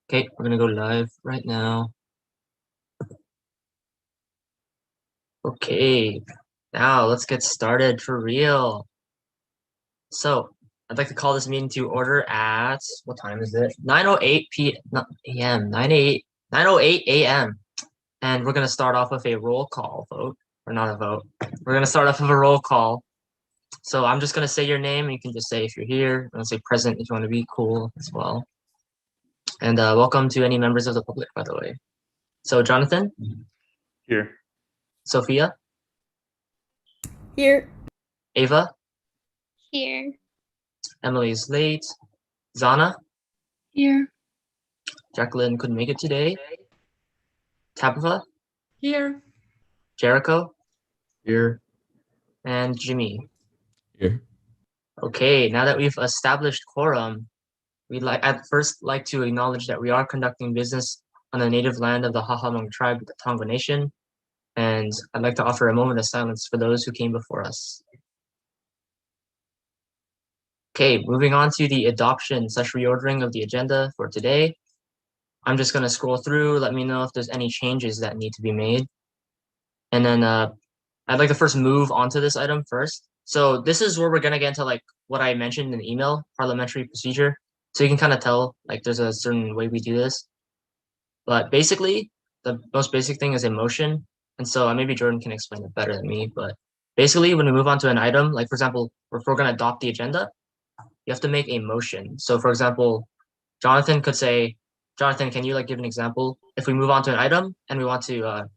Okay, we're gonna go live right now. Okay, now let's get started for real. So I'd like to call this meeting to order at, what time is it? 9:08 p.m. 9:08 a.m. And we're gonna start off with a roll call vote, or not a vote. We're gonna start off with a roll call. So I'm just gonna say your name, and you can just say if you're here. I'm gonna say present if you want to be cool as well. And welcome to any members of the public, by the way. So Jonathan, Here. Sophia, Here. Ava, Here. Emily is late. Zana, Here. Jacqueline couldn't make it today. Tabitha, Here. Jericho, Here. and Jimmy. Here. Okay, now that we've established quorum, we'd at first like to acknowledge that we are conducting business on the native land of the Ha'amonga tribe, the Tonga Nation, and I'd like to offer a moment of silence for those who came before us. Okay, moving on to the adoption/reordering of the agenda for today. I'm just gonna scroll through, let me know if there's any changes that need to be made. And then I'd like to first move on to this item first. So this is where we're gonna get into like what I mentioned in the email, parliamentary procedure. So you can kind of tell like there's a certain way we do this. But basically, the most basic thing is a motion. And so maybe Jordan can explain it better than me, but basically when we move on to an item, like for example, if we're gonna adopt the agenda, you have to make a motion. So for example, Jonathan could say, Jonathan, can you like give an example? If we move on to an item and we want to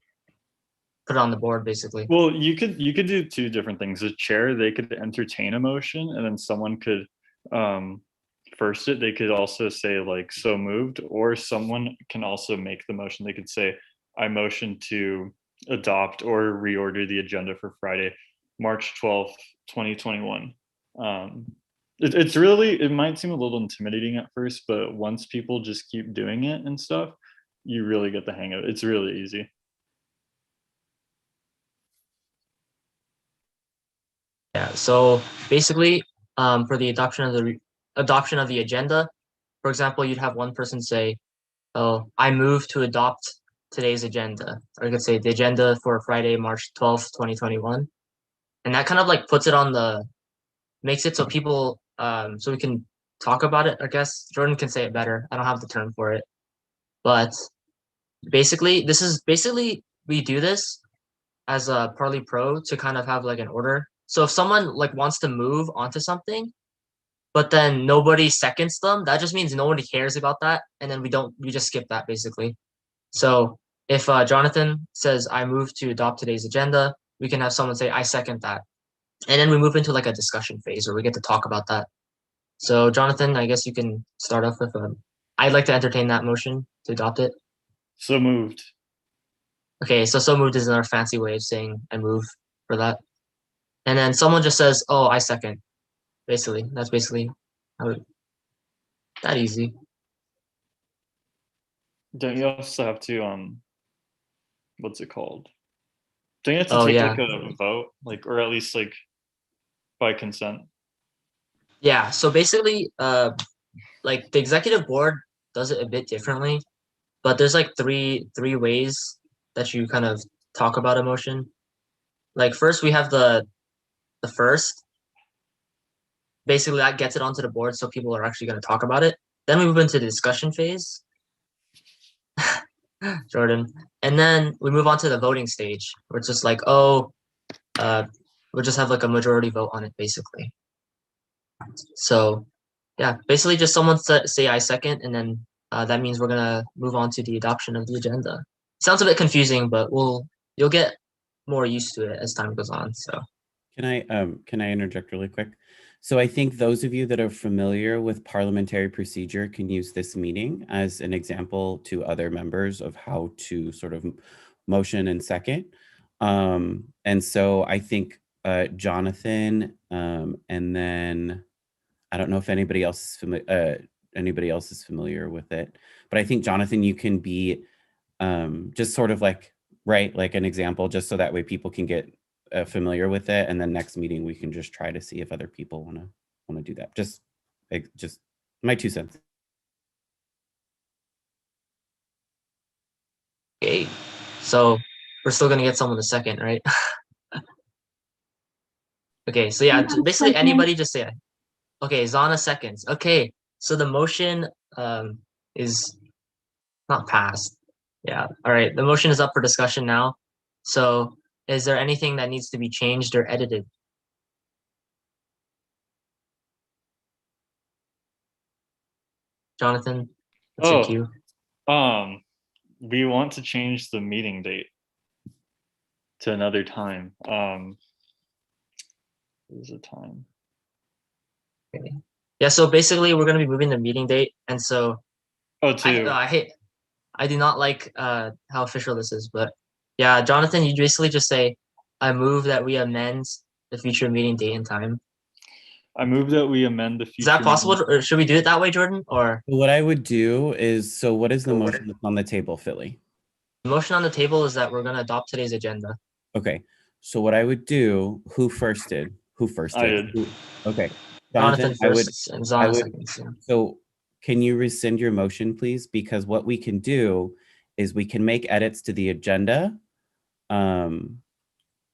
put it on the board, basically. Well, you could do two different things. The chair, they could entertain a motion, and then someone could first it. They could also say like so moved, or someone can also make the motion. They could say, I motion to adopt or reorder the agenda for Friday, March 12th, 2021. It's really, it might seem a little intimidating at first, but once people just keep doing it and stuff, you really get the hang of it. It's really easy. Yeah, so basically, for the adoption of the agenda, for example, you'd have one person say, oh, I move to adopt today's agenda. Or you could say the agenda for Friday, March 12th, 2021. And that kind of like puts it on makes it so people, so we can talk about it, I guess. Jordan can say it better. I don't have the term for it. But basically, we do this as a Parley Pro to kind of have like an order. So if someone like wants to move onto something, but then nobody seconds them, that just means nobody cares about that. And then we just skip that basically. So if Jonathan says, I move to adopt today's agenda, we can have someone say, I second that. And then we move into like a discussion phase where we get to talk about that. So Jonathan, I guess you can start off with, I'd like to entertain that motion to adopt it. So moved. Okay, so moved is another fancy way of saying I move for that. And then someone just says, oh, I second. Basically, that's basically how that easy. Don't you also have to what's it called? Don't you have to Oh, take yeah. like a vote, like, or at least like by consent? Yeah, so basically, like the executive board does it a bit differently, but there's like three ways that you kind of talk about a motion. Like first we have the first. Basically that gets it onto the board so people are actually going to talk about it. Then we move into the discussion phase. Jordan. And then we move on to the voting stage where it's just like, oh, we'll just have like a majority vote on it basically. So yeah, basically just someone say I second, and then that means we're gonna move on to the adoption of the agenda. Sounds a bit confusing, but you'll get more used to it as time goes on. So Can I interject really quick? So I think those of you that are familiar with parliamentary procedure can use this meeting as an example to other members of how to sort of motion and second. And so I think Jonathan, and then I don't know if anybody else is familiar with it, but I think Jonathan, you can be just sort of like, right, like an example, just so that way people can get familiar with it, and then next meeting we can just try to see if other people want to do that. Just my 2 cents. Okay, so we're still gonna get someone to second, right? Okay, so yeah, basically anybody just say it. Okay, Zana seconds. Okay, so the motion is not passed. Yeah, all right, the motion is up for discussion now. So is there anything that needs to be changed or edited? Jonathan, that's your Oh, cue. we want to change the meeting date to another time. What is the time? Okay. Yeah, so basically we're gonna be moving the meeting date, and so Oh, to I do not like how official this is, but yeah, Jonathan, you basically just say, I move that we amend the future meeting date and time. I move that we amend the Is future. that possible? Or should we do it that way, Jordan? Or What I would do is, so what is the motion that's on the table, Philly? the motion on the table is that we're gonna adopt today's agenda. Okay, so what I would do, who firsted? Who firsted? I did. Okay, Jonathan Jonathan, first and I Zana would, second. So. so can you rescind your motion, please? Because what we can do is we can make edits to the agenda.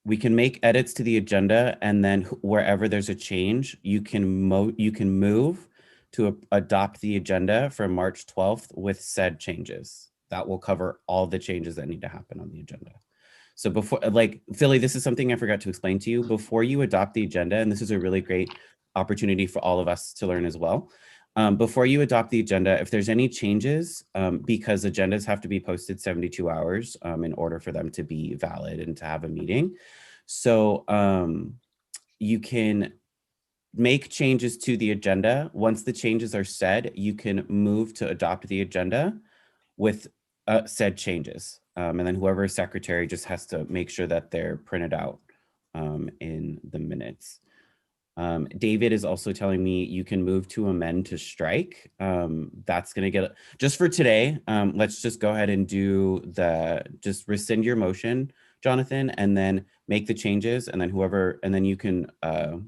We can make edits to the agenda, and then wherever there's a change, you can move to adopt the agenda for March 12th with said changes. That will cover all the changes that need to happen on the agenda. So before, like, Philly, this is something I forgot to explain to you. Before you adopt the agenda, and this is a really great opportunity for all of us to learn as well. Before you adopt the agenda, if there's any changes, because agendas have to be posted 72 hours in order for them to be valid and to have a meeting. So you can make changes to the agenda. Once the changes are said, you can move to adopt the agenda with said changes. And then whoever is secretary just has to make sure that they're printed out in the minutes. David is also telling me you can move to amend to strike. That's going to get, just for today, let's just go ahead and just rescind your motion, Jonathan, and then make the changes, and then you can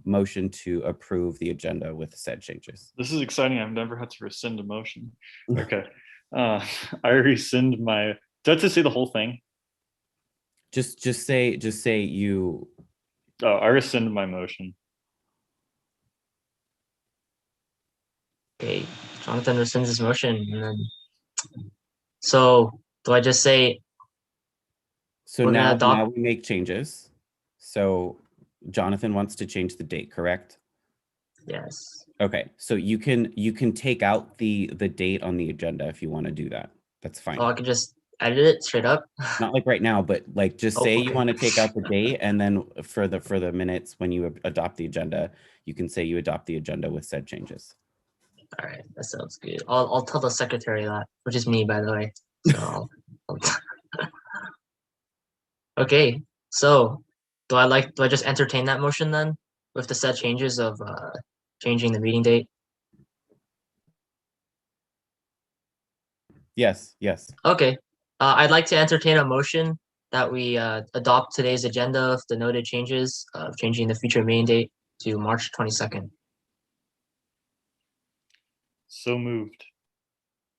motion to approve the agenda with said changes. This is exciting. I've never had to rescind a motion. Okay. I rescind my, do I have to say the whole thing? Just say you. Oh, I rescind my motion. Okay, Jonathan rescinds his motion, and then so do I just say? So We're gonna now adopt. we make changes. So Jonathan wants to change the date, correct? Yes. Okay, so you can take out the date on the agenda if you want to do that. That's fine. Oh, I could just edit it straight up. Not like right now, but like just Oh, say you okay. want to take out the date, and then for the minutes when you adopt the agenda, you can say you adopt the agenda with said changes. All right, that sounds good. I'll tell the secretary that, which is me, by the way. So okay. So do I just entertain that motion then with the set changes of changing the meeting date? Yes, yes. Okay. I'd like to entertain a motion that we adopt today's agenda with the noted changes of changing the future meeting date to March 22nd. So moved.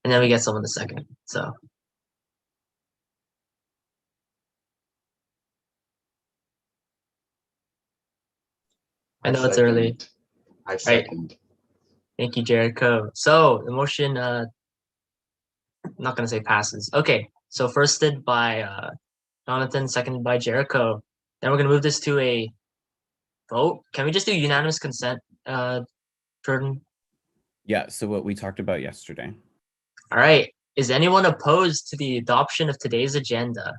And then we get someone to second. So I know it's early. I second. Thank you, Jericho. So the motion, I'm not gonna say passes. Okay, so firsted by Jonathan, seconded by Jericho. Then we're gonna move this to a vote. Can we just do unanimous consent, Jordan? Yeah, so what we talked about yesterday. All right. Is anyone opposed to the adoption of today's agenda?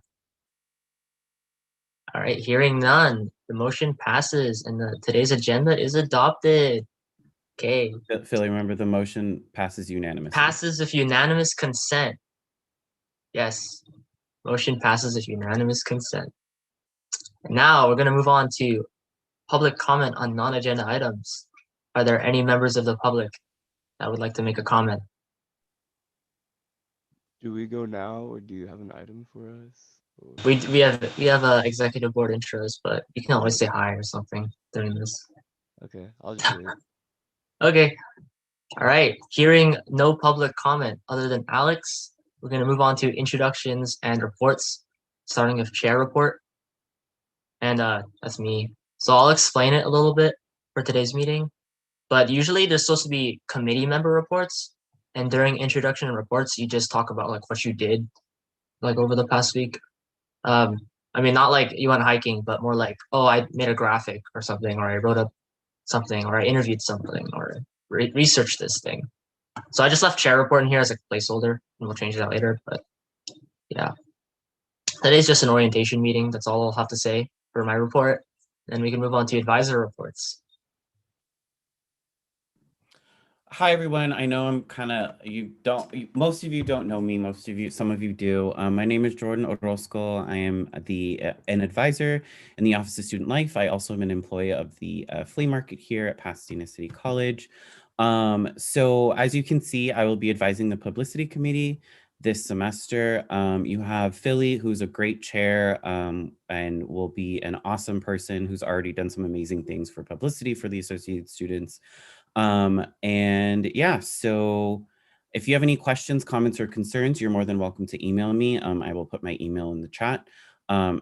All right, hearing none, the motion passes and today's agenda is adopted. Okay. Philly, remember the motion passes unanimously. Passes with unanimous consent. Yes, motion passes with unanimous consent. And now we're gonna move on to public comment on non-agenda items. Are there any members of the public that would like to make a comment? Do we go now, or do you have an item for us? Or- We have executive board intros, but you can always say hi or something during this. Okay, I'll just wait. Okay. All right. Hearing no public comment other than Alex, we're going to move on to introductions and reports, starting with chair report. And that's me. So I'll explain it a little bit for today's meeting. But usually there's supposed to be committee member reports. And during introduction and reports, you just talk about like what you did like over the past week. I mean, not like you went hiking, but more like, oh, I made a graphic or something, or I wrote up something, or I interviewed something, or researched this thing. So I just left chair report in here as a placeholder, and we'll change that later. But yeah, today's just an orientation meeting. That's all I'll have to say for my report. And we can move on to advisor reports. Hi, everyone. I know I'm most of you don't know me. Some of you do. My name is Jordan Orozco. I am an advisor in the Office of Student Life. I also am an employee of the flea market here at Pasadena City College. So as you can see, I will be advising the Publicity Committee this semester. You have Philly, who's a great chair and will be an awesome person who's already done some amazing things for publicity for the associated students. And yeah, so if you have any questions, comments, or concerns, you're more than welcome to email me. I will put my email in the chat.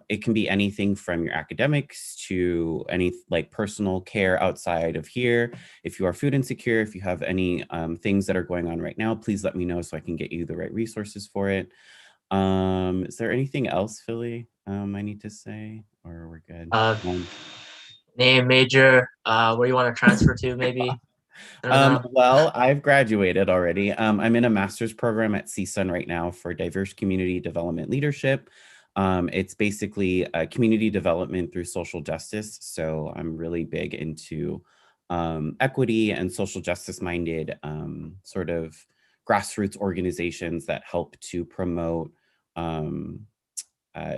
It can be anything from your academics to any like personal care outside of here. If you are food insecure, if you have any things that are going on right now, please let me know so I can get you the right resources for it. Is there anything else, Philly, I need to say, or we're good? Name, major, where you want to transfer to, maybe. Well, I've graduated already. I'm in a master's program at CSUN right now for diverse community development leadership. It's basically community development through social justice. So I'm really big into equity and social justice minded sort of grassroots organizations that help to promote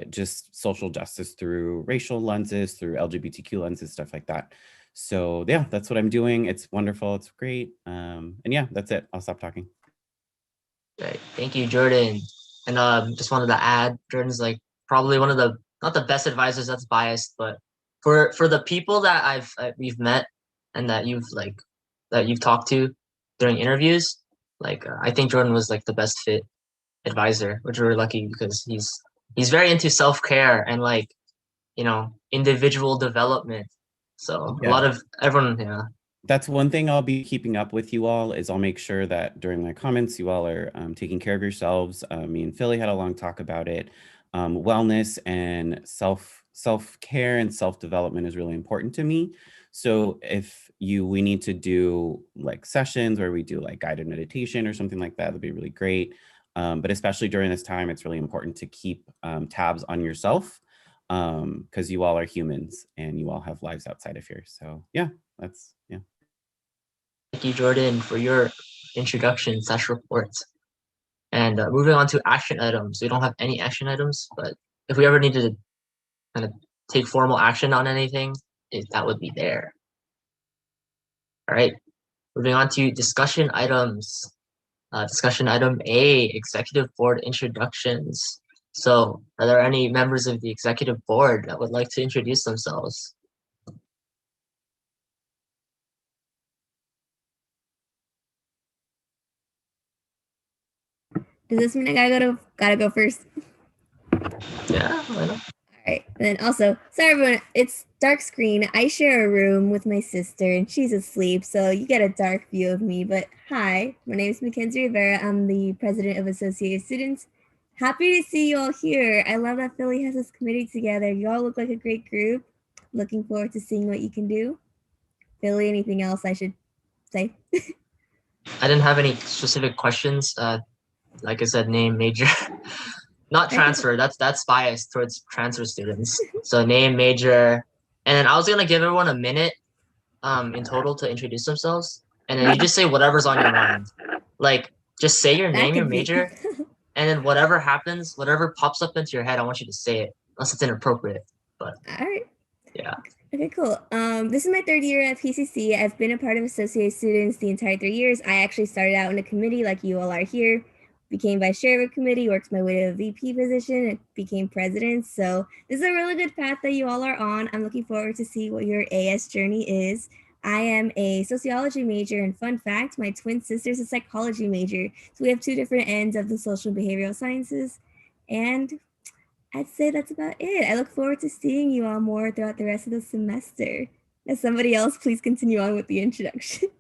just social justice through racial lenses, through LGBTQ lenses, stuff like that. So yeah, that's what I'm doing. It's wonderful. It's great. And yeah, that's it. I'll stop talking. Right. Thank you, Jordan. And just wanted to add, Jordan's like probably one of the not the best advisors. That's biased, but for the people that we've met and that you've talked to during interviews, I think Jordan was like the best fit advisor, which we're lucky because he's very into self-care and individual development. So Yeah. a lot of everyone, yeah. That's one thing I'll be keeping up with you all is I'll make sure that during my comments, you all are taking care of yourselves. Me and Philly had a long talk about it. Wellness and self-care and self-development is really important to me. So if we need to do like sessions where we do like guided meditation or something like that, that'd be really great. But especially during this time, it's really important to keep tabs on yourself because you all are humans and you all have lives outside of here. So yeah, yeah. Thank you, Jordan, for your introduction / report. And moving on to action items. We don't have any action items, but if we ever needed to kind of take formal action on anything, that would be there. All right, moving on to discussion items. Discussion item A, executive board introductions. So are there any members of the executive board that would like to introduce themselves? Does this mean I gotta go first? Yeah, why not? All right. And then also, sorry everyone, it's dark screen. I share a room with my sister and she's asleep, so you get a dark view of me. But hi, my name is Mackenzie Rivera. I'm the president of Associated Students. Happy to see you all here. I love that Philly has this committee together. You all look like a great group. Looking forward to seeing what you can do. Philly, anything else I should say? I didn't have any specific questions. Like I said, name, major, not transfer. That's biased towards transfer students. So name, major, and then I was gonna give everyone a minute, in total to introduce themselves, and then you just say whatever's on your mind. Like just say your name, your major, and then whatever happens, whatever pops up into your head, I want you to say it, unless it's inappropriate. But all right. Yeah. Okay, cool. This is my 3rd year at PCC. I've been a part of Associated Students the entire 3 years. I actually started out in a committee like you all are here, became vice chair of a committee, worked my way to a VP position, and became president. So this is a really good path that you all are on. I'm looking forward to see what your AS journey is. I am a sociology major, and fun fact, my twin sister's a psychology major. So we have two different ends of the social behavioral sciences. And I'd say that's about it. I look forward to seeing you all more throughout the rest of the semester. Now, somebody else, please continue on with the introductions.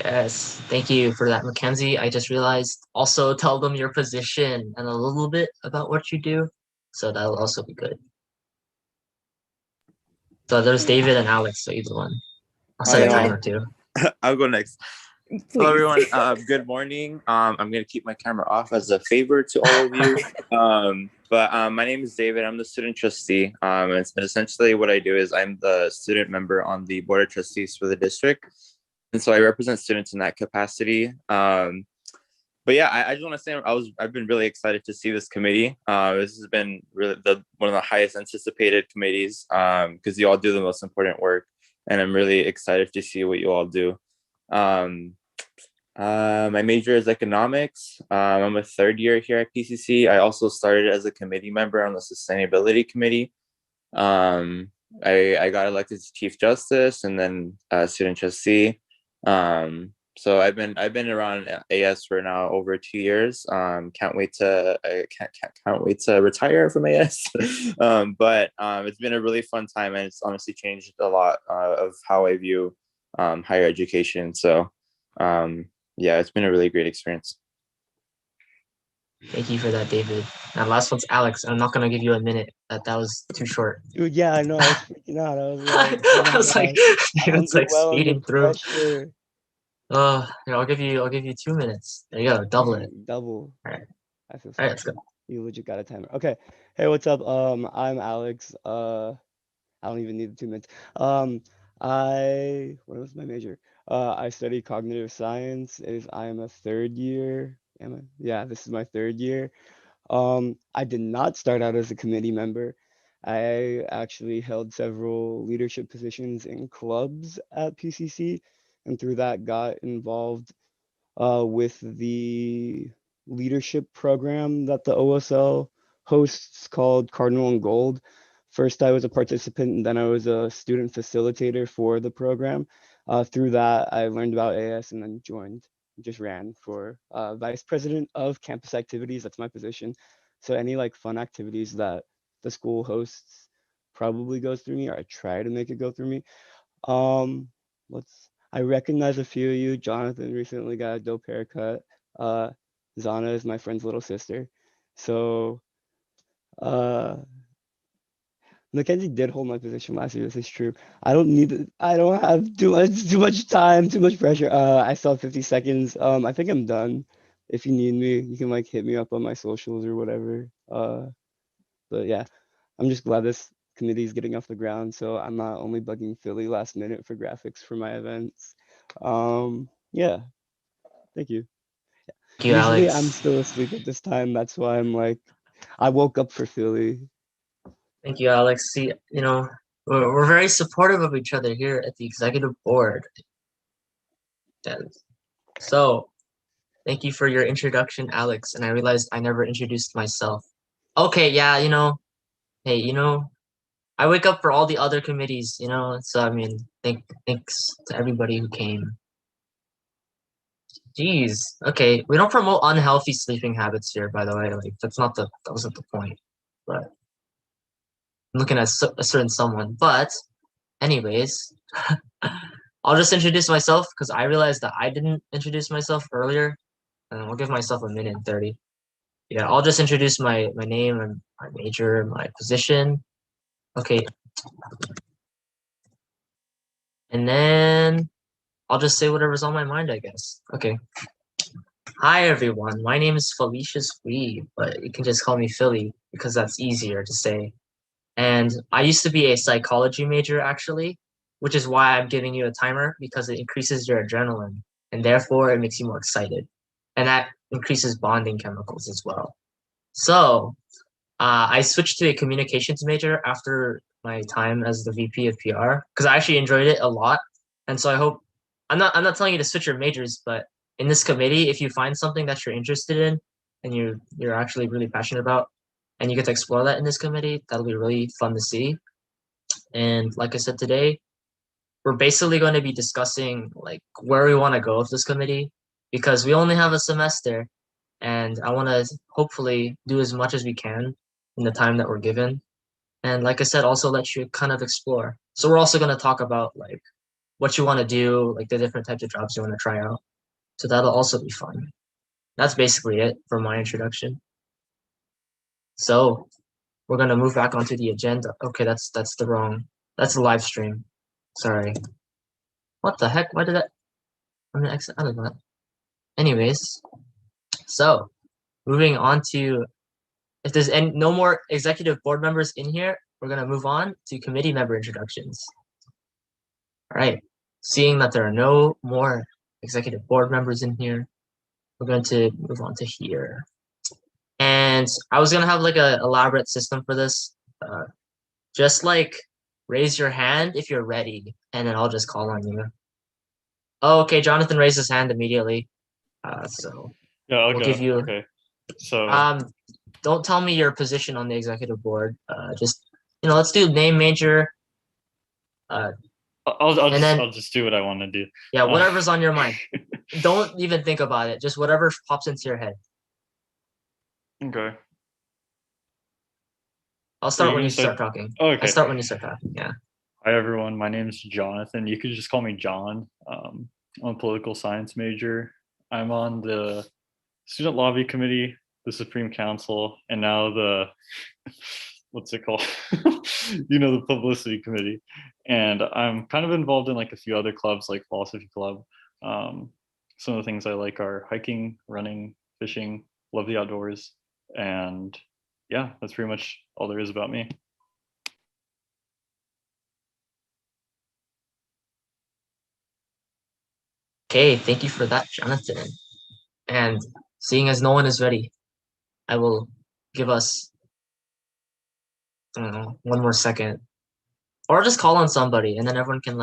Yes, thank you for that, Mackenzie. I just realized also tell them your position and a little bit about what you do. So that'll also be good. So there's David and Alex, so either one. I'll set a Hi, timer too. I'll go next. Please. Hello, everyone. Good morning. I'm going to keep my camera off as a favor to all of you. My name is David. I'm the student trustee. And essentially what I do is I'm the student member on the board of trustees for the district. And so I represent students in that capacity. But yeah, I just want to say I've been really excited to see this committee. This has been really one of the highest anticipated committees because you all do the most important work. And I'm really excited to see what you all do. My major is economics. I'm a third year here at PCC. I also started as a committee member on the sustainability committee. I got elected to chief justice and then student trustee. So I've been around AS for now over 2 years. Can't wait to retire from AS. But it's been a really fun time, and it's honestly changed a lot of how I view higher education. So yeah, it's been a really great experience. Thank you for that, David. Now last one's Alex. I'm not gonna give you a minute. That was too short. Dude, yeah, I know. I was freaking out. I was like, I was like, David's like speeding through. Pressure. Here, I'll give you 2 minutes. There you go, double it. Double. All right. I feel All right, let's go. You legit got a timer. Okay. Hey, what's up? I'm Alex. I don't even need the 2 minutes. What was my major? I study cognitive science. I am a third year. Yeah, this is my third year. I did not start out as a committee member. I actually held several leadership positions in clubs at PCC, and through that got involved with the leadership program that the OSL hosts called Cardinal and Gold. First, I was a participant, and then I was a student facilitator for the program. Through that, I learned about AS and then just ran for vice president of campus activities. That's my position. So any like fun activities that the school hosts probably goes through me, or I try to make it go through me. I recognize a few of you. Jonathan recently got a dope haircut. Zana is my friend's little sister. So Mackenzie did hold my position last year. This is true. I don't have too much time, too much pressure. I still have 50 seconds. I think I'm done. If you need me, you can like hit me up on my socials or whatever. But yeah, I'm just glad this committee is getting off the ground, so I'm not only bugging Philly last minute for graphics for my events. Yeah, thank you. Thank you, Usually Alex. I'm still asleep at this time. That's why I'm like, I woke up for Philly. Thank you, Alex. See, we're very supportive of each other here at the executive board. And so, thank you for your introduction, Alex. And I realized I never introduced myself. Okay, yeah, hey, I wake up for all the other committees, so I mean, thanks to everybody who came. Jeez, okay, we don't promote unhealthy sleeping habits here, by the way. Like, that wasn't the point. But I'm looking at a certain someone. But, anyways, I'll just introduce myself because I realized that I didn't introduce myself earlier, and I'll give myself a minute and 30. Yeah, I'll just introduce my name and my major, my position. Okay. And then I'll just say whatever's on my mind, I guess. Okay. Hi, everyone. My name is Felicia Squee, but you can just call me Philly because that's easier to say. And I used to be a psychology major, actually, which is why I'm giving you a timer because it increases your adrenaline and therefore it makes you more excited. And that increases bonding chemicals as well. So I switched to a communications major after my time as the VP of PR because I actually enjoyed it a lot. And so I hope I'm not telling you to switch your majors, but in this committee, if you find something that you're interested in and you're actually really passionate about, and you get to explore that in this committee, that'll be really fun to see. And like I said today, we're basically going to be discussing like where we want to go with this committee because we only have a semester and I want to hopefully do as much as we can in the time that we're given. And like I said, also let you kind of explore. So we're also going to talk about like what you want to do, like the different types of jobs you want to try out. So that'll also be fun. That's basically it for my introduction. So we're going to move back onto the agenda. Okay, that's the live stream. Sorry. What the heck? Why did that? I'm gonna exit out of that. Anyways, so moving on to, if there's no more executive board members in here, we're gonna move on to committee member introductions. All right, seeing that there are no more executive board members in here, we're going to move on to here. And I was gonna have like a elaborate system for this. Just like raise your hand if you're ready, and then I'll just call on you. Oh, okay, Jonathan raised his hand immediately. So Yeah, I'll we'll go. give you. Okay. So Don't tell me your position on the executive board. Just let's do name, major. I'll just do what I want to do. Yeah, whatever's on your mind. Don't even think about it. Just whatever pops into your head. Okay. I'll start you when gonna you start say- talking. Oh, okay. I start when you start talking. Yeah. Hi everyone, my name is Jonathan. You could just call me John. I'm a political science major. I'm on the Student Lobby Committee, the Supreme Council, and now the what's it called? The Publicity Committee. And I'm kind of involved in like a few other clubs like Philosophy Club. Some of the things I like are hiking, running, fishing, love the outdoors, and yeah, that's pretty much all there is about me. Okay, thank you for that, Jonathan. And seeing as no one is ready, I will give us, I don't know, one more second. Or just call on somebody and then everyone can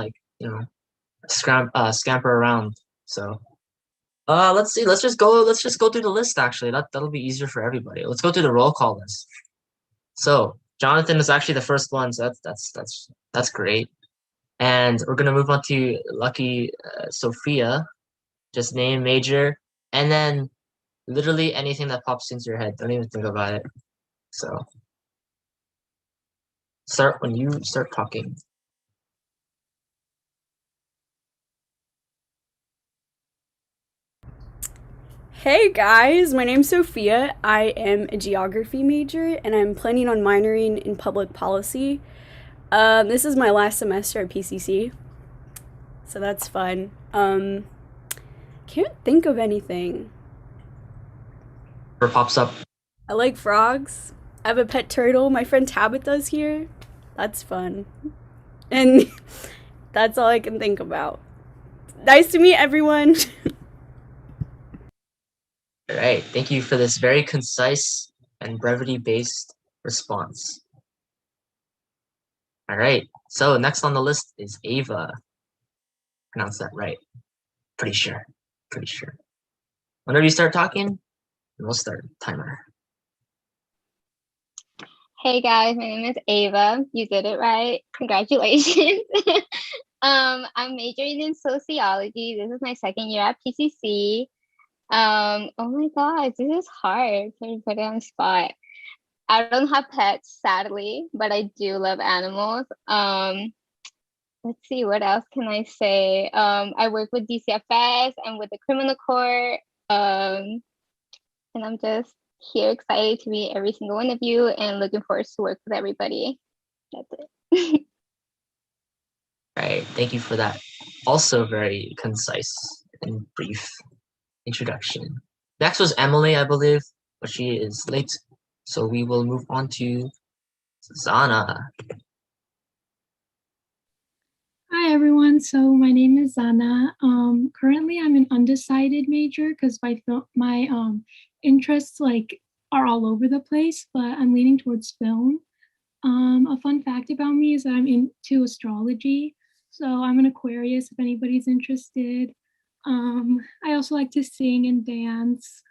scamper around. So let's see, let's just go through the list actually. That'll be easier for everybody. Let's go through the roll call list. So Jonathan is actually the first one, so that's great. And we're gonna move on to Lucky Sophia. Just name, major, and then literally anything that pops into your head. Don't even think about it. So start when you start talking. Hey guys, my name's Sophia. I am a geography major and I'm planning on minoring in public policy. This is my last semester at PCC, so that's fun. Can't think of anything. Whatever pops up. I like frogs. I have a pet turtle. My friend Tabitha's here. That's fun. And that's all I can think about. Nice to meet everyone. All right, thank you for this very concise and brevity-based response. All right, so next on the list is Ava. Pronounce that right. Pretty sure. Whenever you start talking, we'll start timer. Hey guys, my name is Ava. You did it right. Congratulations. I'm majoring in sociology. This is my second year at PCC. Oh my god, this is hard to put it on the spot. I don't have pets, sadly, but I do love animals. Let's see, what else can I say? I work with DCFS and with the criminal court. And I'm just here excited to meet every single one of you and looking forward to work with everybody. That's it. All right, thank you for that. Also very concise and brief introduction. Next was Emily, I believe, but she is late. So we will move on to Zana. Hi everyone, so my name is Zana. Currently I'm an undecided major because my interests are all over the place, but I'm leaning towards film. A fun fact about me is that I'm into astrology, so I'm an Aquarius if anybody's interested. I also like to sing and dance,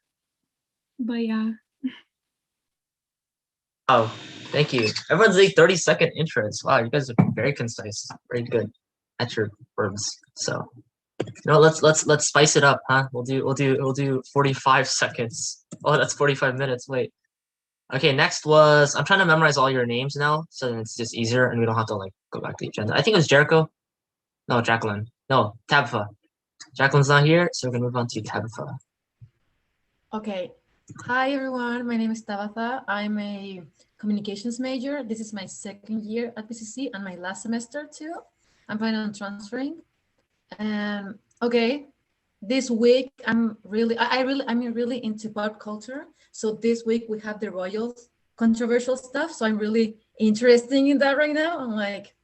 but yeah. Oh, thank you. Everyone's like 30-second intros. Wow, you guys are very concise. Very good. at your verbs. So no, let's spice it up, huh? We'll do 45 seconds. Oh, that's 45 minutes. Wait. Okay, next was I'm trying to memorize all your names now, so then it's just easier and we don't have to like go back to the agenda. I think it was Jericho. No, Jacqueline. No, Tabitha. Jacqueline's not here, so we're gonna move on to Tabitha. Okay. Hi, everyone. My name is Tabitha. I'm a communications major. This is my second year at PCC and my last semester too. I'm planning on transferring. And okay, this week I'm really into pop culture. So this week we have the royals controversial stuff. So I'm really interested in that right now. I'm like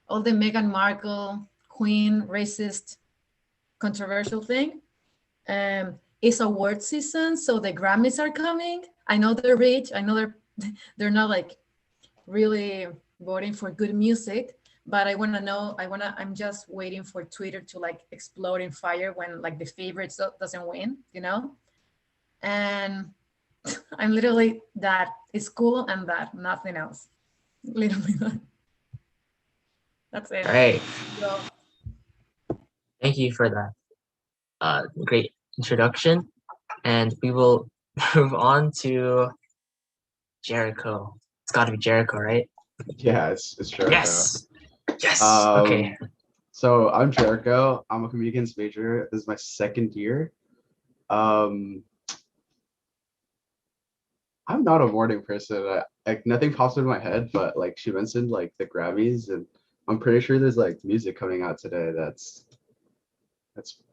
all the Meghan Markle, Queen, racist, controversial thing. It's award season, so the Grammys are coming. I know they're rich. I know they're not like really voting for good music, but I want to know. I'm just waiting for Twitter to like explode in fire when like the favorites doesn't win, you know. And I'm literally that. It's cool and that, nothing else. Literally that. That's it. All right. So, Thank you for that great introduction. And we will move on to Jericho. It's got to be Jericho, right? Yeah, it's Jericho. Yes. Yes. Okay. So I'm Jericho. I'm a communications major. This is my second year. I'm not a morning person. Like nothing pops into my head, but like she mentioned like the Grammys, and I'm pretty sure there's like music coming out today that's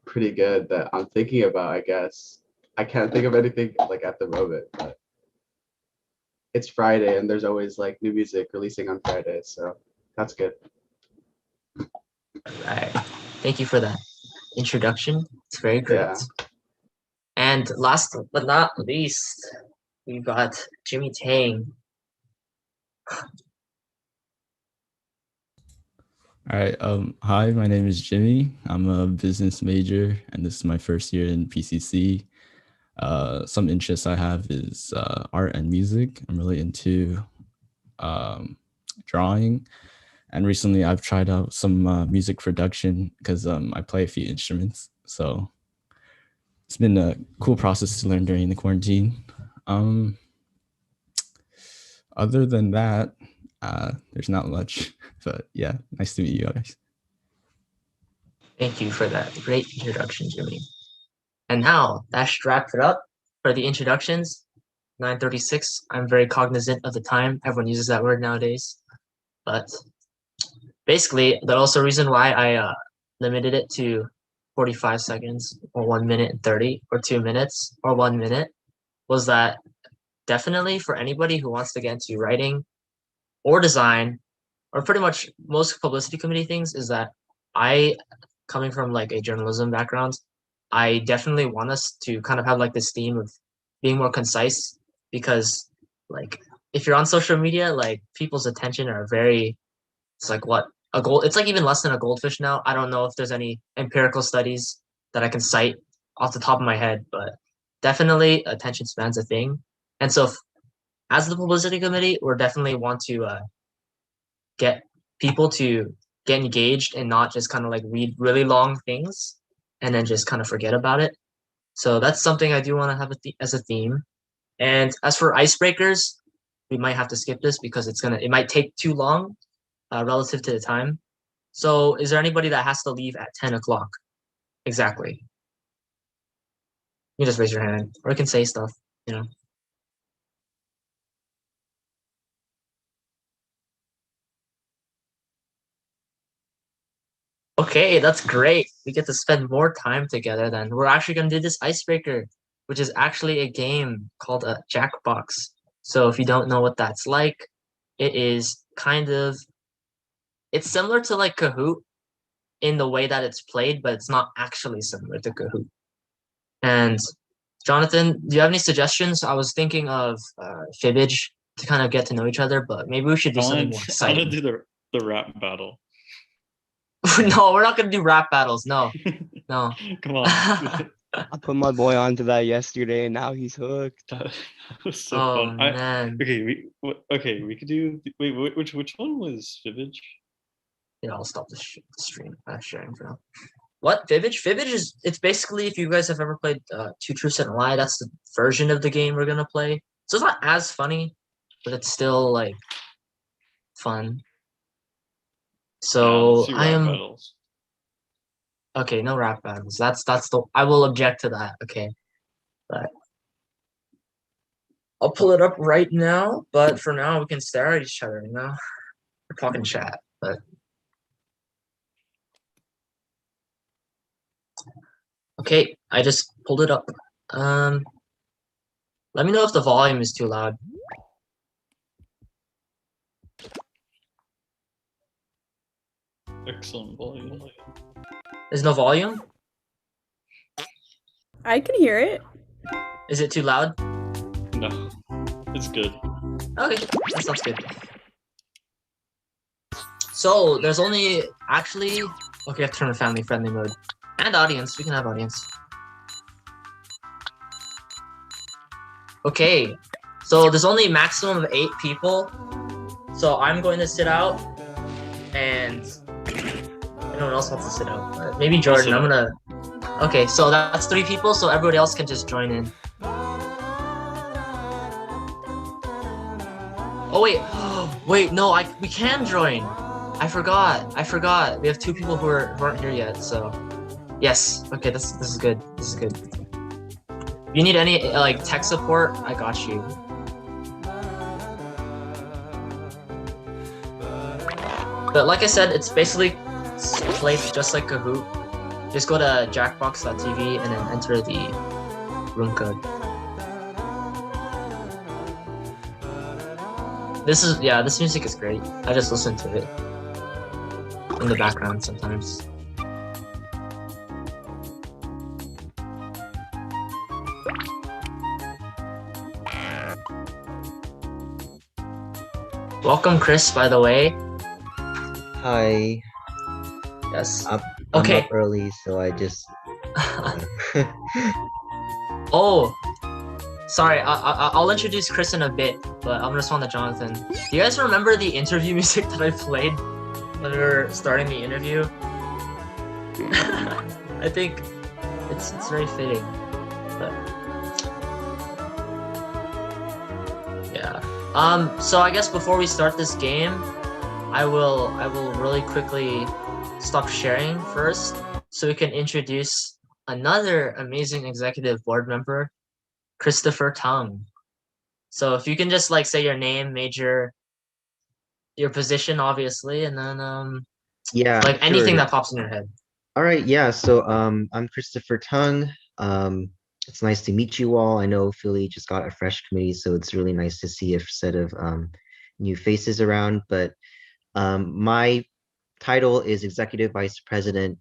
pretty good that I'm thinking about, I guess. I can't think of anything like at the moment, but it's Friday and there's always like new music releasing on Friday, so that's good. All right. Thank you for that introduction. It's very great. Yeah. And last but not least, we got Jimmy Tang. All right. Hi, my name is Jimmy. I'm a business major, and this is my first year in PCC. Some interests I have is art and music. I'm really into drawing, and recently I've tried out some music production because I play a few instruments. So it's been a cool process to learn during the quarantine. Other than that, there's not much, but yeah, nice to meet you guys. Thank you for that great introduction, Jimmy. And now that should wrap it up for the introductions. 9:36. I'm very cognizant of the time. Everyone uses that word nowadays. But basically, the also reason why I limited it to 45 seconds or 1 minute and 30 or 2 minutes or 1 minute was that definitely for anybody who wants to get into writing or design or pretty much most publicity committee things is that coming from like a journalism background, I definitely want us to kind of have like this theme of being more concise because like if you're on social media, like people's attention are it's like what a gold, it's like even less than a goldfish now. I don't know if there's any empirical studies that I can cite off the top of my head, but definitely attention span's a thing. And so as the publicity committee, we're definitely want to get people to get engaged and not just kind of like read really long things and then just kind of forget about it. So that's something I do want to have as a theme. And as for icebreakers, we might have to skip this because it might take too long relative to the time. So is there anybody that has to leave at 10 o'clock? Exactly. You just raise your hand or you can say stuff, you know. Okay, that's great. We get to spend more time together then. We're actually going to do this icebreaker, which is actually a game called a Jackbox. So if you don't know what that's like, it is it's similar to like Kahoot in the way that it's played, but it's not actually similar to Kahoot. And Jonathan, do you have any suggestions? I was thinking of Fibbage to kind of get to know each other, but maybe we should do something more exciting. I want to do the rap battle. No, we're not gonna do rap battles. No. Come on. I put my boy onto that yesterday, and now he's hooked. That was so fun. Man. We could do. Wait, which one was Fibbage? Here, I'll stop the stream sharing for now. What Fibbage? Fibbage it's basically, if you guys have ever played Two Truths and a Lie, that's the version of the game we're gonna play. So it's not as funny, but it's still like fun. So I am battles. okay. No rap battles. That's the I will object to that. Okay, but I'll pull it up right now. But for now, we can stare at each other. You know, we're talking chat, but. Okay, I just pulled it up. Let me know if the volume is too loud. Excellent volume. There's no volume? I can hear it. Is it too loud? No, it's good. Okay, that sounds good. So there's only actually okay, I have to turn on family friendly mode. And audience, we can have audience. Okay, so there's only a maximum of 8 people. So I'm going to sit out, and no one else wants to sit out. Maybe Jordan. I'm gonna. Okay, so that's 3 people. So everybody else can just join in. Oh wait, wait, no, we can join. I forgot. We have 2 people who aren't here yet. So. Yes. Okay. This is good. This is good. If you need any like tech support, I got you. But like I said, it's basically played just like Kahoot. Just go to jackbox.tv and then enter the room code. This music is great. I just listen to it in the background sometimes. Welcome, Chris, by the way. Hi. Yes. I'm okay. up early, so I just... Oh, sorry. I'll introduce Chris in a bit, but I'm gonna respond to Jonathan. Do you guys remember the interview music that I played when we were starting the interview? I think it's very fitting, but yeah. So I guess before we start this game, I will really quickly stop sharing first so we can introduce another amazing executive board member, Christopher Tung. So if you can just like say your name, major, your position, obviously, and then yeah, like sure. anything that pops in your head. All right, yeah. So I'm Christopher Tung. It's nice to meet you all. I know Philly just got a fresh committee, so it's really nice to see a set of new faces around. But my title is Executive Vice President,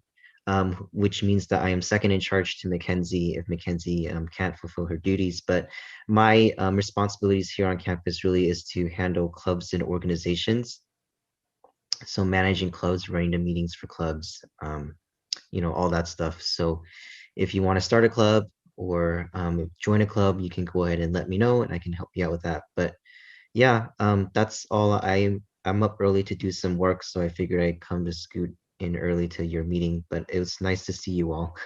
which means that I am second in charge to Mackenzie if Mackenzie can't fulfill her duties. But my responsibilities here on campus really is to handle clubs and organizations. So managing clubs, running the meetings for clubs, you know, all that stuff. So if you want to start a club or join a club, you can go ahead and let me know and I can help you out with that. But yeah, that's all. I'm up early to do some work, so I figured I'd come to scoot in early to your meeting, but it was nice to see you all.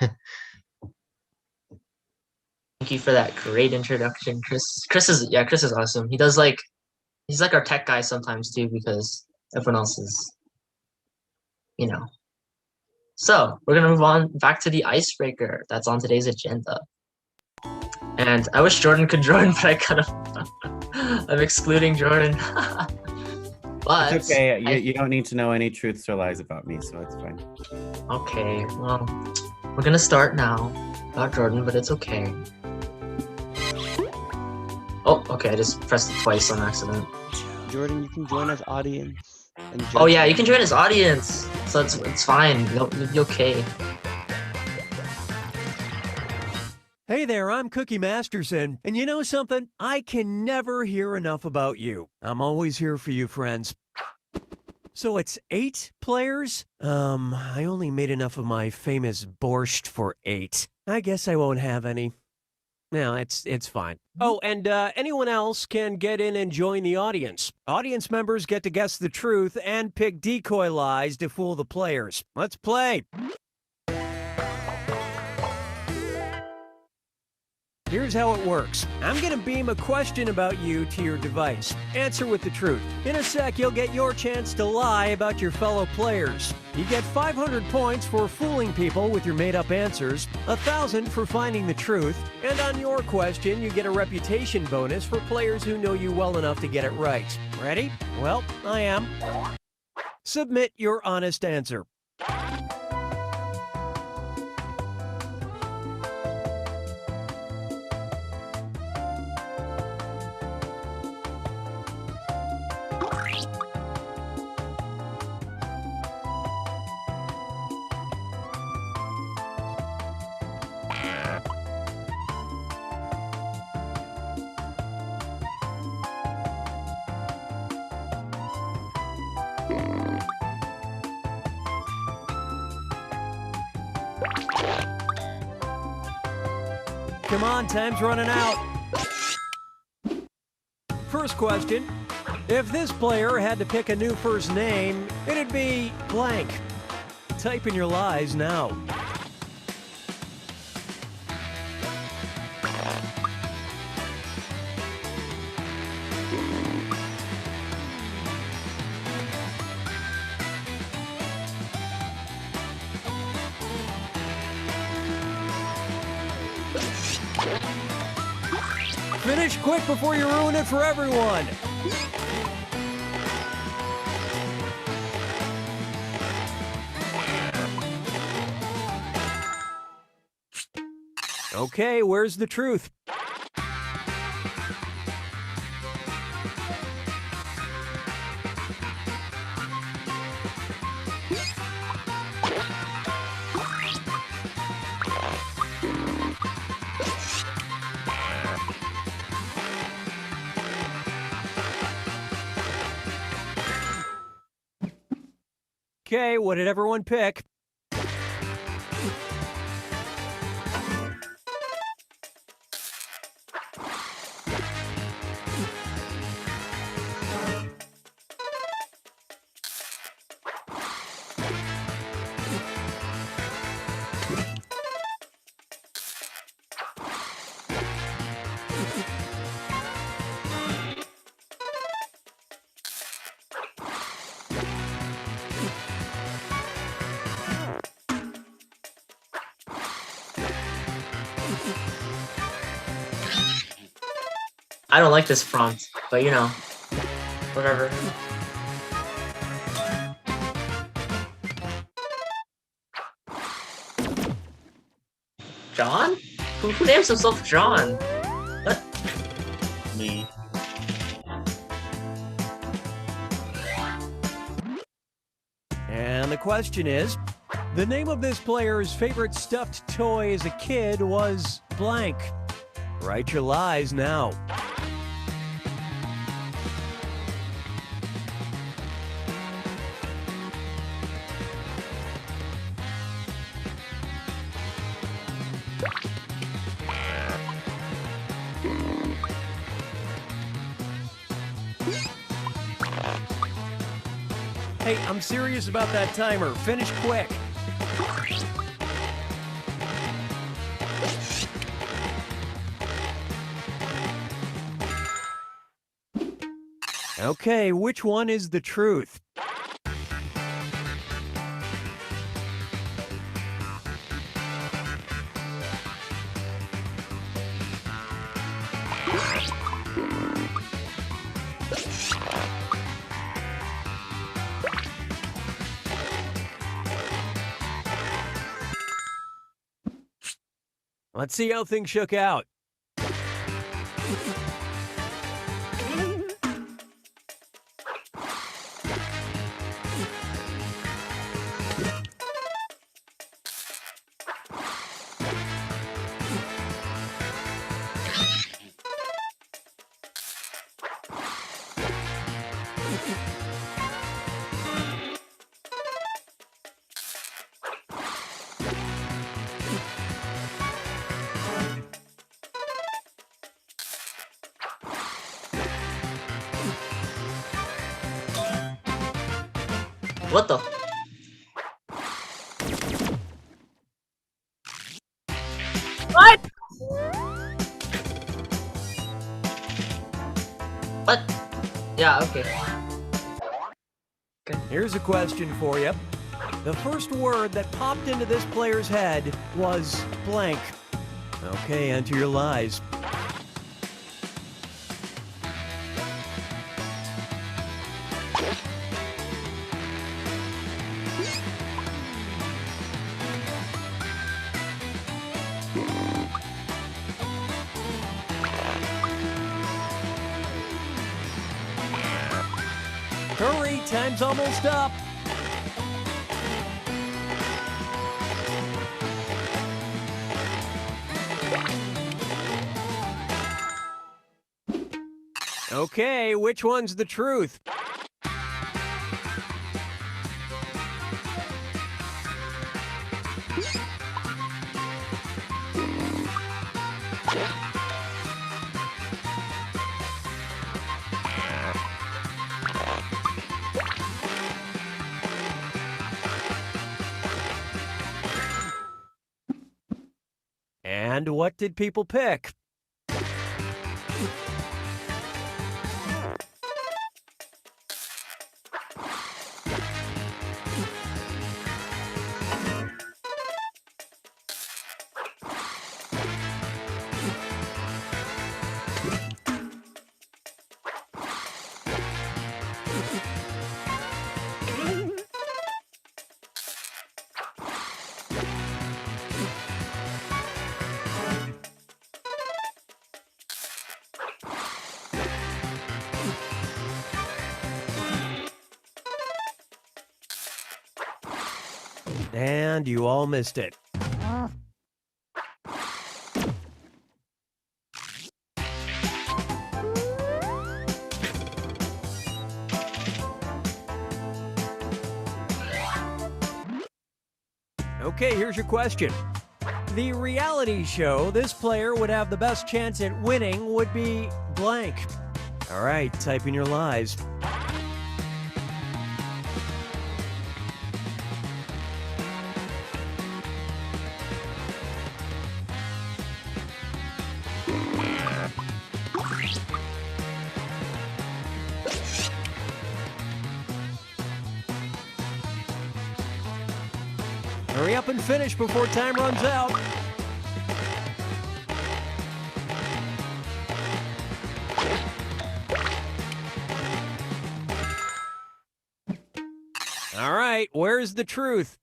Thank you for that great introduction, Chris. Chris is awesome. He's like our tech guy sometimes too, because everyone else is, you know. So we're gonna move on back to the icebreaker that's on today's agenda. And I wish Jordan could join, but I kind of I'm excluding Jordan. But it's okay. You don't need to know any truths or lies about me, so it's fine. Okay, well, we're gonna start now about Jordan, but it's okay. Oh, okay, I just pressed it twice on accident. Jordan, you can join as audience. Oh yeah, you can join as audience, so it's fine. You'll be okay. Hey there, I'm Cookie Masterson, and you know something? I can never hear enough about you. I'm always here for you, friends. So it's 8 players? I only made enough of my famous borscht for 8. I guess I won't have any. No, it's fine. Oh, and anyone else can get in and join the audience. Audience members get to guess the truth and pick decoy lies to fool the players. Let's play. Here's how it works. I'm going to beam a question about you to your device. Answer with the truth. In a sec, you'll get your chance to lie about your fellow players. You get 500 points for fooling people with your made-up answers, 1,000 for finding the truth, and on your question, you get a reputation bonus for players who know you well enough to get it right. Ready? Well, I am. Submit your honest answer. Come on, time's running out. First question. If this player had to pick a new first name, it'd be blank. Type in your lies now. Finish quick before you ruin it for everyone. Okay, where's the truth? Okay, what did everyone pick? I don't like this prompt, but you know, whatever. John? Who names himself John? What? Me. And the question is, the name of this player's favorite stuffed toy as a kid was blank. Write your lies now. Hey, I'm serious about that timer. Finish quick. Okay, which one is the truth? Let's see how things shook out. What the? What? What? Yeah, okay. Here's a question for you. The first word that popped into this player's head was blank. Okay, enter your lies. Hurry, time's almost up. Okay, which one's the truth? And what did people pick? And you all missed it. Okay, here's your question. The reality show this player would have the best chance at winning would be blank. All right, type in your lies. Hurry up and finish before time runs out. All right, where's the truth?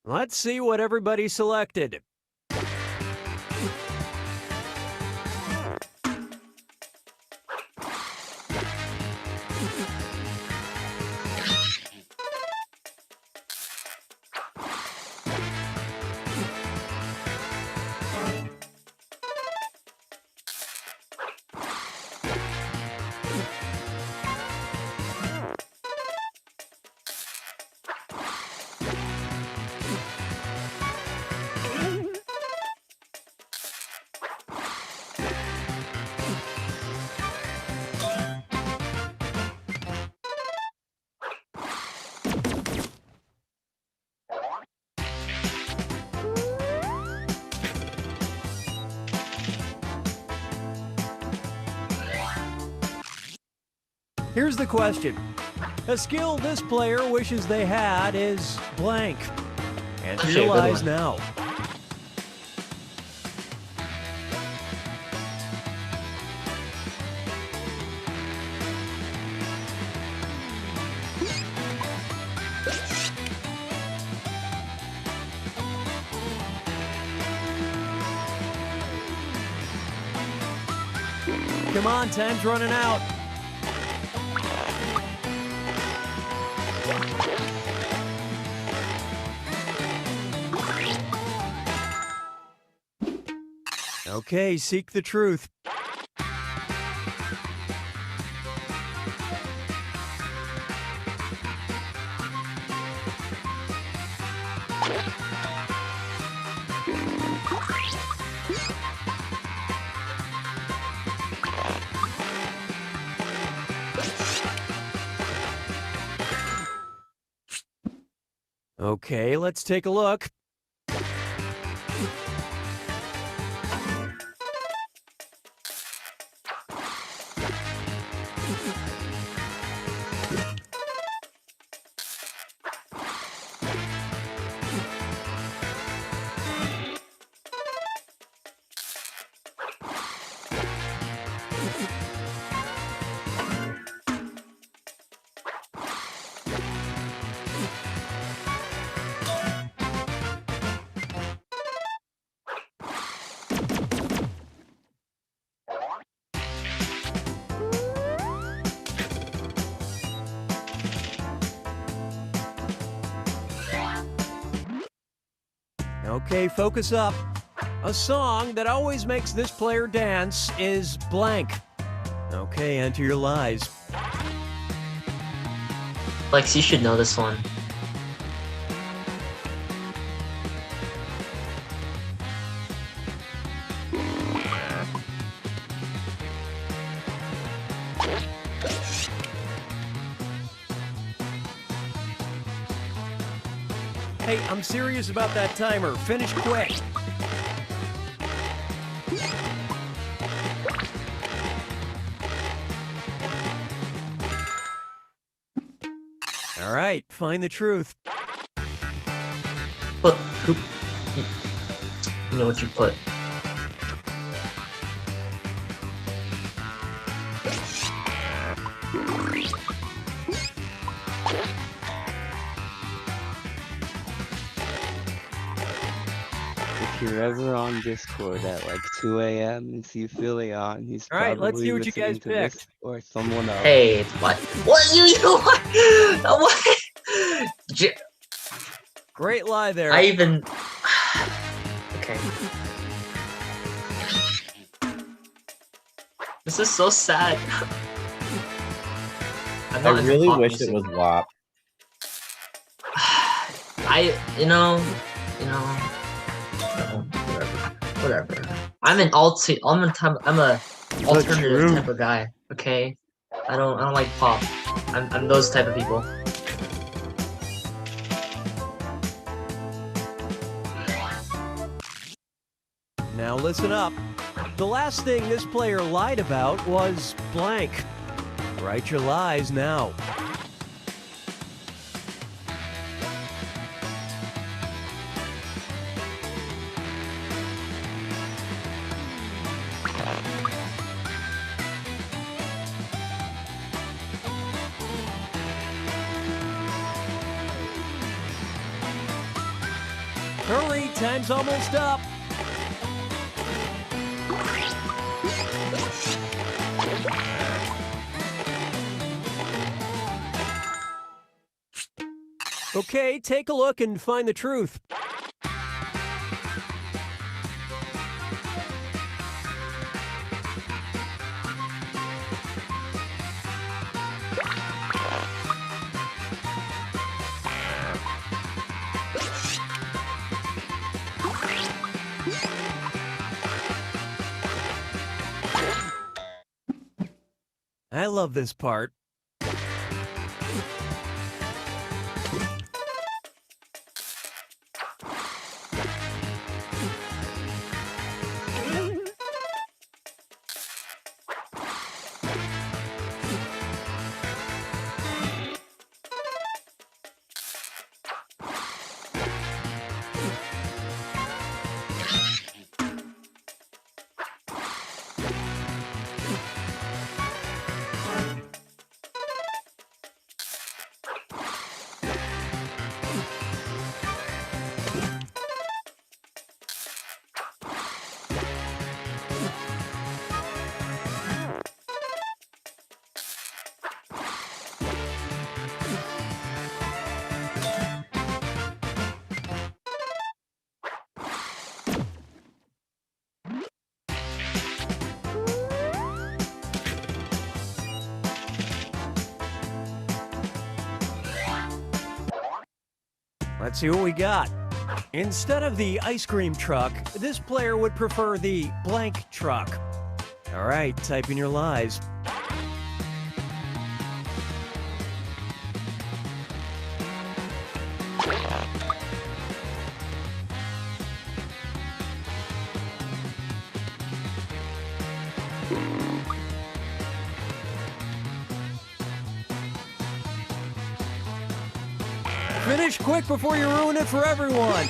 Let's see what everybody selected. Here's the question. A skill this player wishes they had is blank. Answer Okay, your good lies one. now. Come on, time's running out. Okay, seek the truth. Okay, let's take a look. Okay, focus up. A song that always makes this player dance is blank. Okay, enter your lies. Lex, you should know this one. Hey, I'm serious about that timer. Finish quick. All right, find the truth. Put who? You know what you put. If you're ever on Discord at like 2 a.m. and see Philly on, he's All right, let's probably see what you listening guys to this picked. or someone else. Hey, what? What you what? What? Great lie there. I even. Okay. This is so sad. I'm I not into really pop wish music. it was WAP. Whatever. I'm an alternative type of guy. Okay, I don't like pop. I'm those type of people. Now listen up. The last thing this player lied about was blank. Write your lies now. Hurry, time's almost up. Okay, take a look and find the truth. I love this part. Let's see what we got. Instead of the ice cream truck, this player would prefer the blank truck. All right, type in your lies. Finish quick before you ruin it for everyone.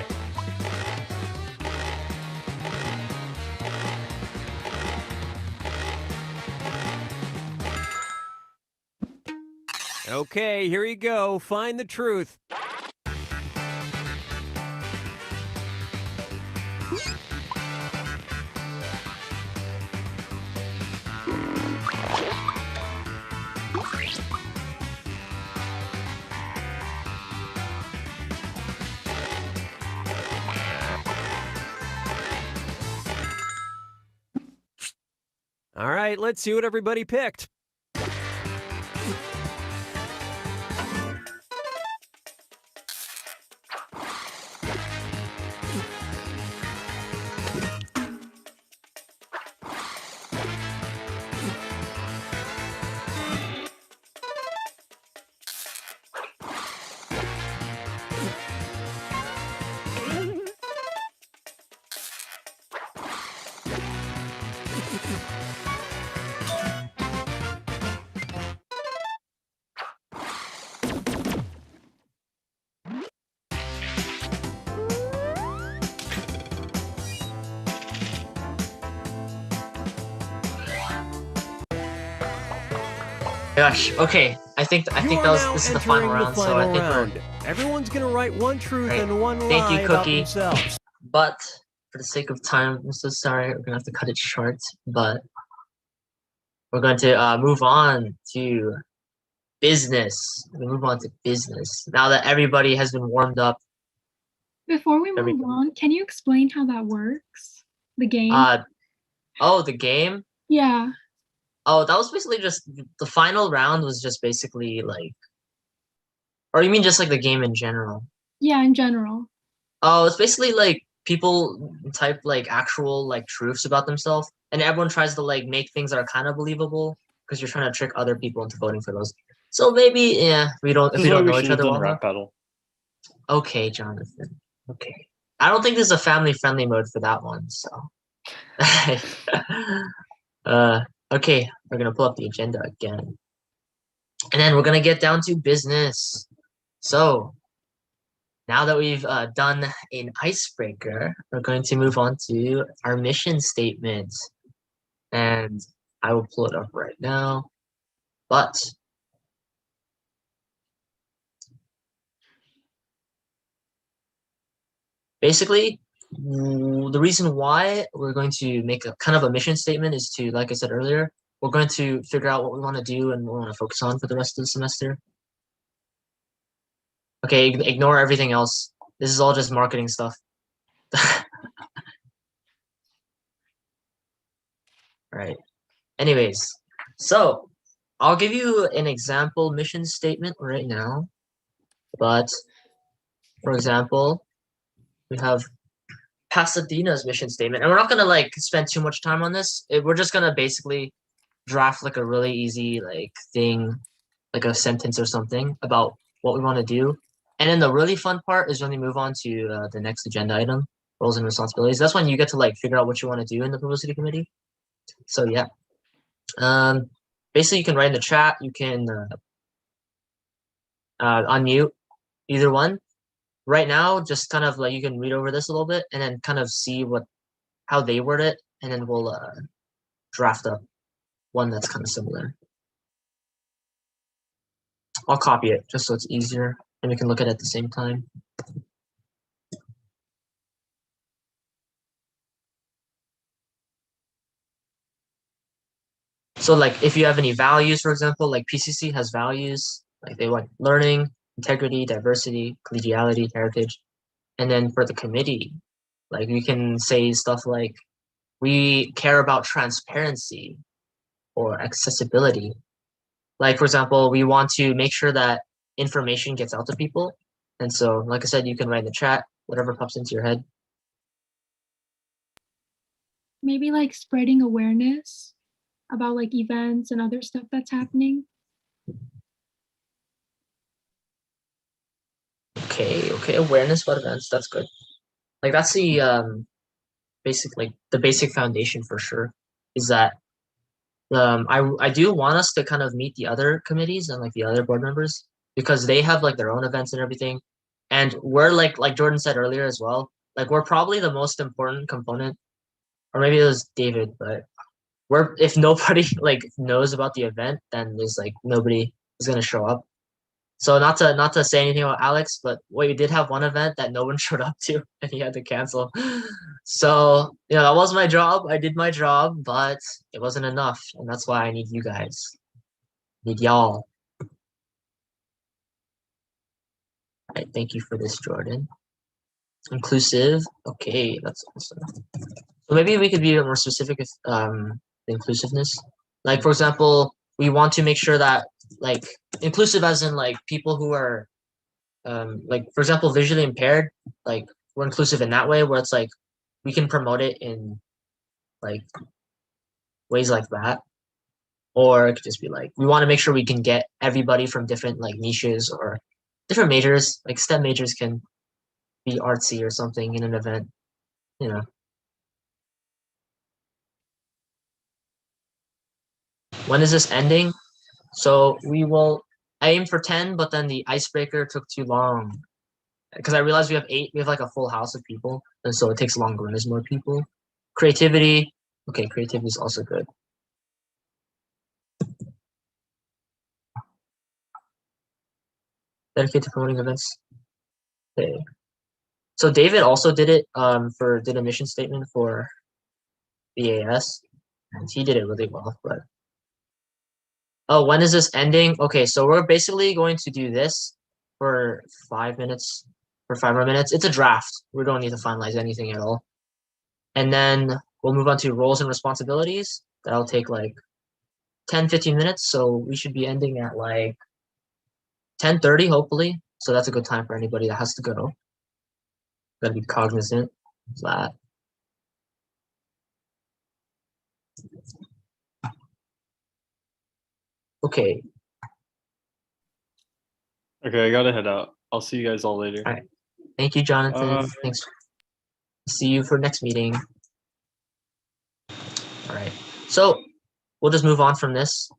Okay, here you go. Find the truth. All right, let's see what everybody picked. Gosh, okay. I think this is the final round, so I think we're Everyone's gonna write one truth Right. and one Thank you, lie about Cookie. themselves. But for the sake of time, I'm so sorry. We're gonna have to cut it short. But we're going to move on to business. We're gonna move on to business now that everybody has been warmed up. Before we move on, can you explain how that works? The game? Oh, the game. Yeah. Oh, that was basically just the final round was just basically like, or you mean just like the game in general? Yeah, in general. Oh, it's basically like people type like actual like truths about themselves, and everyone tries to like make things that are kind of believable because you're trying to trick other people into voting for those. So maybe we don't if This we is why don't we know should each have other done well rap enough. battle. Okay, Jonathan. Okay, I don't think there's a family friendly mode for that one. So, okay, we're gonna pull up the agenda again, and then we're gonna get down to business. So now that we've done an icebreaker, we're going to move on to our mission statement. And I will pull it up right now. But basically, the reason why we're going to make a kind of a mission statement is to, like I said earlier, we're going to figure out what we want to do and what we want to focus on for the rest of the semester. Okay, ignore everything else. This is all just marketing stuff. Right. Anyways, so I'll give you an example mission statement right now. But for example, we have Pasadena's mission statement, and we're not gonna like spend too much time on this. We're just gonna basically draft like a really easy like thing, like a sentence or something about what we want to do. And then the really fun part is when we move on to the next agenda item, roles and responsibilities. That's when you get to like figure out what you want to do in the publicity committee. So yeah, basically you can write in the chat. You can unmute either one. Right now, just kind of like you can read over this a little bit and then kind of see how they word it, and then we'll draft up one that's kind of similar. I'll copy it just so it's easier and we can look at it at the same time. So like if you have any values, for example, like PCC has values, like they want learning, integrity, diversity, collegiality, heritage. And then for the committee, like we can say stuff like, we care about transparency or accessibility. Like for example, we want to make sure that information gets out to people. And so, like I said, you can write in the chat, whatever pops into your head. Maybe like spreading awareness about like events and other stuff that's happening. Okay, awareness about events, that's good. Like that's the basic foundation for sure, is that I do want us to kind of meet the other committees and like the other board members, because they have like their own events and everything. And we're like Jordan said earlier as well, like we're probably the most important component, or maybe it was David, but if nobody like knows about the event, then there's like nobody is gonna show up. So not to say anything about Alex, but we did have one event that no one showed up to and he had to cancel. So, that was my job. I did my job, but it wasn't enough. And that's why I need you guys. Need y'all. All right, thank you for this, Jordan. Inclusive. Okay, that's awesome. So maybe we could be a bit more specific with the inclusiveness. Like, for example, we want to make sure that like inclusive as in like people who are like, for example, visually impaired, like we're inclusive in that way, where it's like we can promote it in like ways like that. Or it could just be like we want to make sure we can get everybody from different like niches or different majors. Like STEM majors can be artsy or something in an event, When is this ending? So we will aim for 10, but then the icebreaker took too long. Because I realized we have 8, we have like a full house of people, and so it takes longer when there's more people. Creativity, okay, creativity is also good. Dedicated to promoting events. Okay. So David also did it did a mission statement for BAS, and he did it really well. But oh, when is this ending? Okay, so we're basically going to do this for 5 minutes, for 5 more minutes. It's a draft. We don't need to finalize anything at all. And then we'll move on to roles and responsibilities. That'll take like 10-15 minutes. So we should be ending at like 10:30, hopefully. So that's a good time for anybody that has to go. Gotta be cognizant of that. Okay. Okay, I gotta head out. I'll see you guys all later. All right. Thank you, Jonathan. Thanks. See you for next meeting. All right. So we'll just move on from this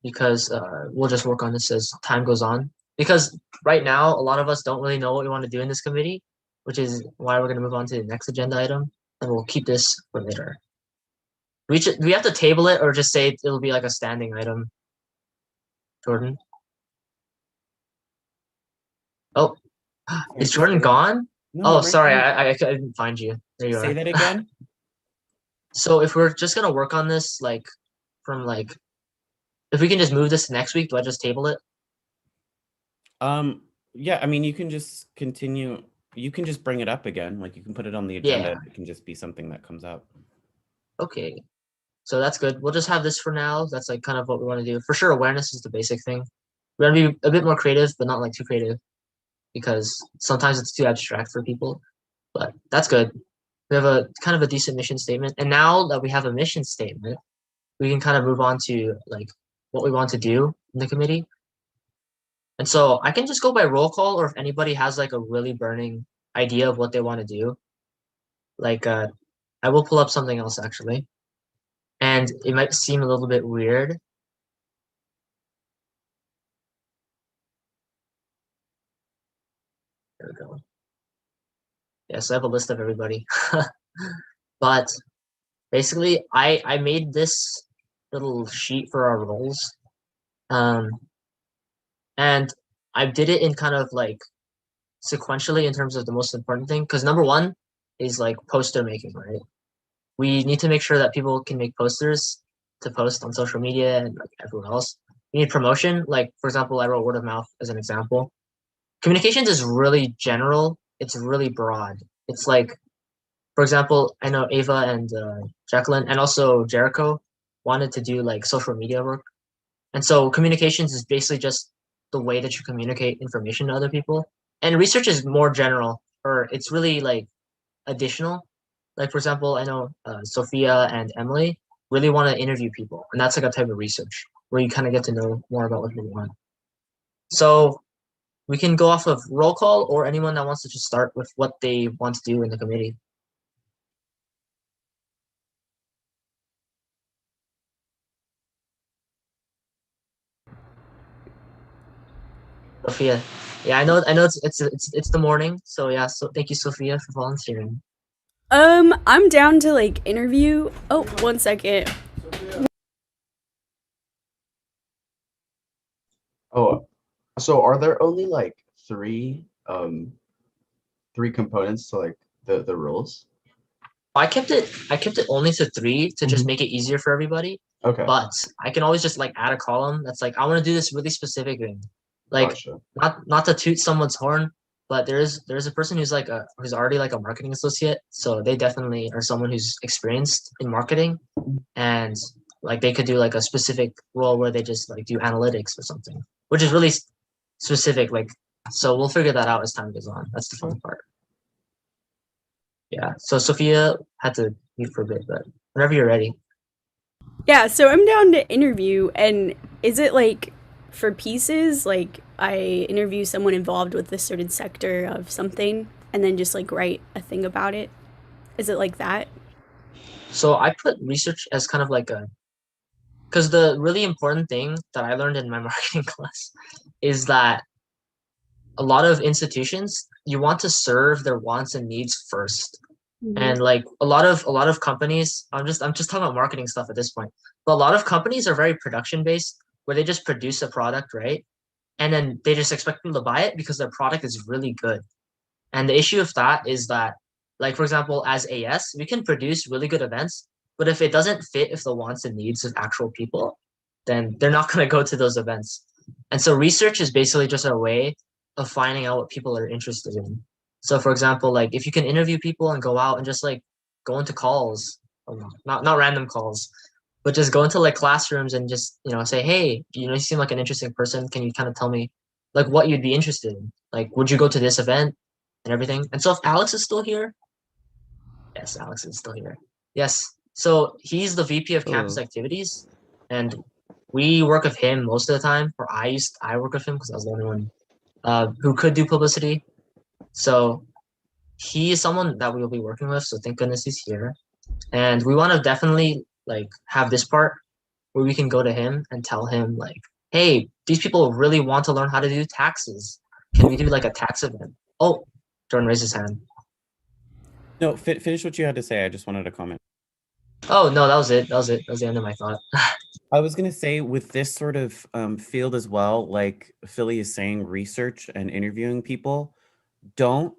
because we'll just work on this as time goes on. Because right now, a lot of us don't really know what we want to do in this committee, which is why we're going to move on to the next agenda item, and we'll keep this for later. Do we have to table it or just say it'll be like a standing item? Jordan? Oh, is Jordan gone? No, oh, right sorry, here. I didn't find you. There you are. Say that again. So if we're just gonna work on this, like, if we can just move this to next week, do I just table it? Yeah, I mean, you can just continue. You can just bring it up again. Like you can put it on the agenda. Yeah. It can just be something that comes up. Okay, so that's good. We'll just have this for now. That's like kind of what we want to do. For sure, awareness is the basic thing. We're gonna be a bit more creative, but not like too creative, because sometimes it's too abstract for people. But that's good. We have a kind of a decent mission statement, and now that we have a mission statement, we can kind of move on to like what we want to do in the committee. And so I can just go by roll call, or if anybody has like a really burning idea of what they want to do, like I will pull up something else actually, and it might seem a little bit weird. There we go. Yes, I have a list of everybody. But basically, I made this little sheet for our roles. And I did it in kind of like sequentially in terms of the most important thing. Because number one is like poster making, right? We need to make sure that people can make posters to post on social media and like everyone else. We need promotion. Like, for example, I wrote word of mouth as an example. Communications is really general. It's really broad. It's like, for example, I know Ava and Jacqueline and also Jericho wanted to do like social media work. And so communications is basically just the way that you communicate information to other people. And research is more general, or it's really like additional. Like for example, I know Sophia and Emily really want to interview people, and that's like a type of research where you kind of get to know more about what people want. So we can go off of roll call, or anyone that wants to just start with what they want to do in the committee. Sophia. Yeah, I know it's the morning, so yeah, so thank you, Sophia, for volunteering. I'm down to like interview. Oh, 1 second. Oh, so are there only like three components to like the rules? I kept it only to 3 to just make it easier for everybody. Okay. But I can always just like add a column that's like I want to do this really specific thing. Like Gotcha. not to toot someone's horn, but there's a person who's like who's already like a marketing associate, so they definitely are someone who's experienced in marketing, and like they could do like a specific role where they just like do analytics or something, which is really specific. Like, so we'll figure that out as time goes on. That's the fun part. Yeah. So Sophia had to mute for a bit, but whenever you're ready. Yeah, so I'm down to interview, and is it like for pieces, like I interview someone involved with this certain sector of something and then just like write a thing about it? Is it like that? So I put research as kind of like because the really important thing that I learned in my marketing class is that a lot of institutions, you want to serve their wants and needs first. And like a lot of companies, I'm just talking about marketing stuff at this point, but a lot of companies are very production based, where they just produce a product, right? And then they just expect people to buy it because their product is really good. And the issue of that is that, like for example, as AS, we can produce really good events, but if it doesn't fit with the wants and needs of actual people, then they're not going to go to those events. And so research is basically just a way of finding out what people are interested in. So for example, like if you can interview people and go out and just like go into calls, not random calls, but just go into like classrooms and just, say, hey, you seem like an interesting person. Can you kind of tell me like what you'd be interested in? Like, would you go to this event and everything? And so if Alex is still here, yes, Alex is still here. Yes. So he's the VP of campus activities, and we work with him most of the time, or I work with him because I was the only one who could do publicity. So he is someone that we will be working with. So thank goodness he's here. And we want to definitely like have this part where we can go to him and tell him like, hey, these people really want to learn how to do taxes. Can we do like a tax event? Oh, Jordan raised his hand. No, finish what you had to say. I just wanted to comment. Oh, no, that was it. That was the end of my thought. I was going to say with this sort of field as well, like Philly is saying, research and interviewing people, don't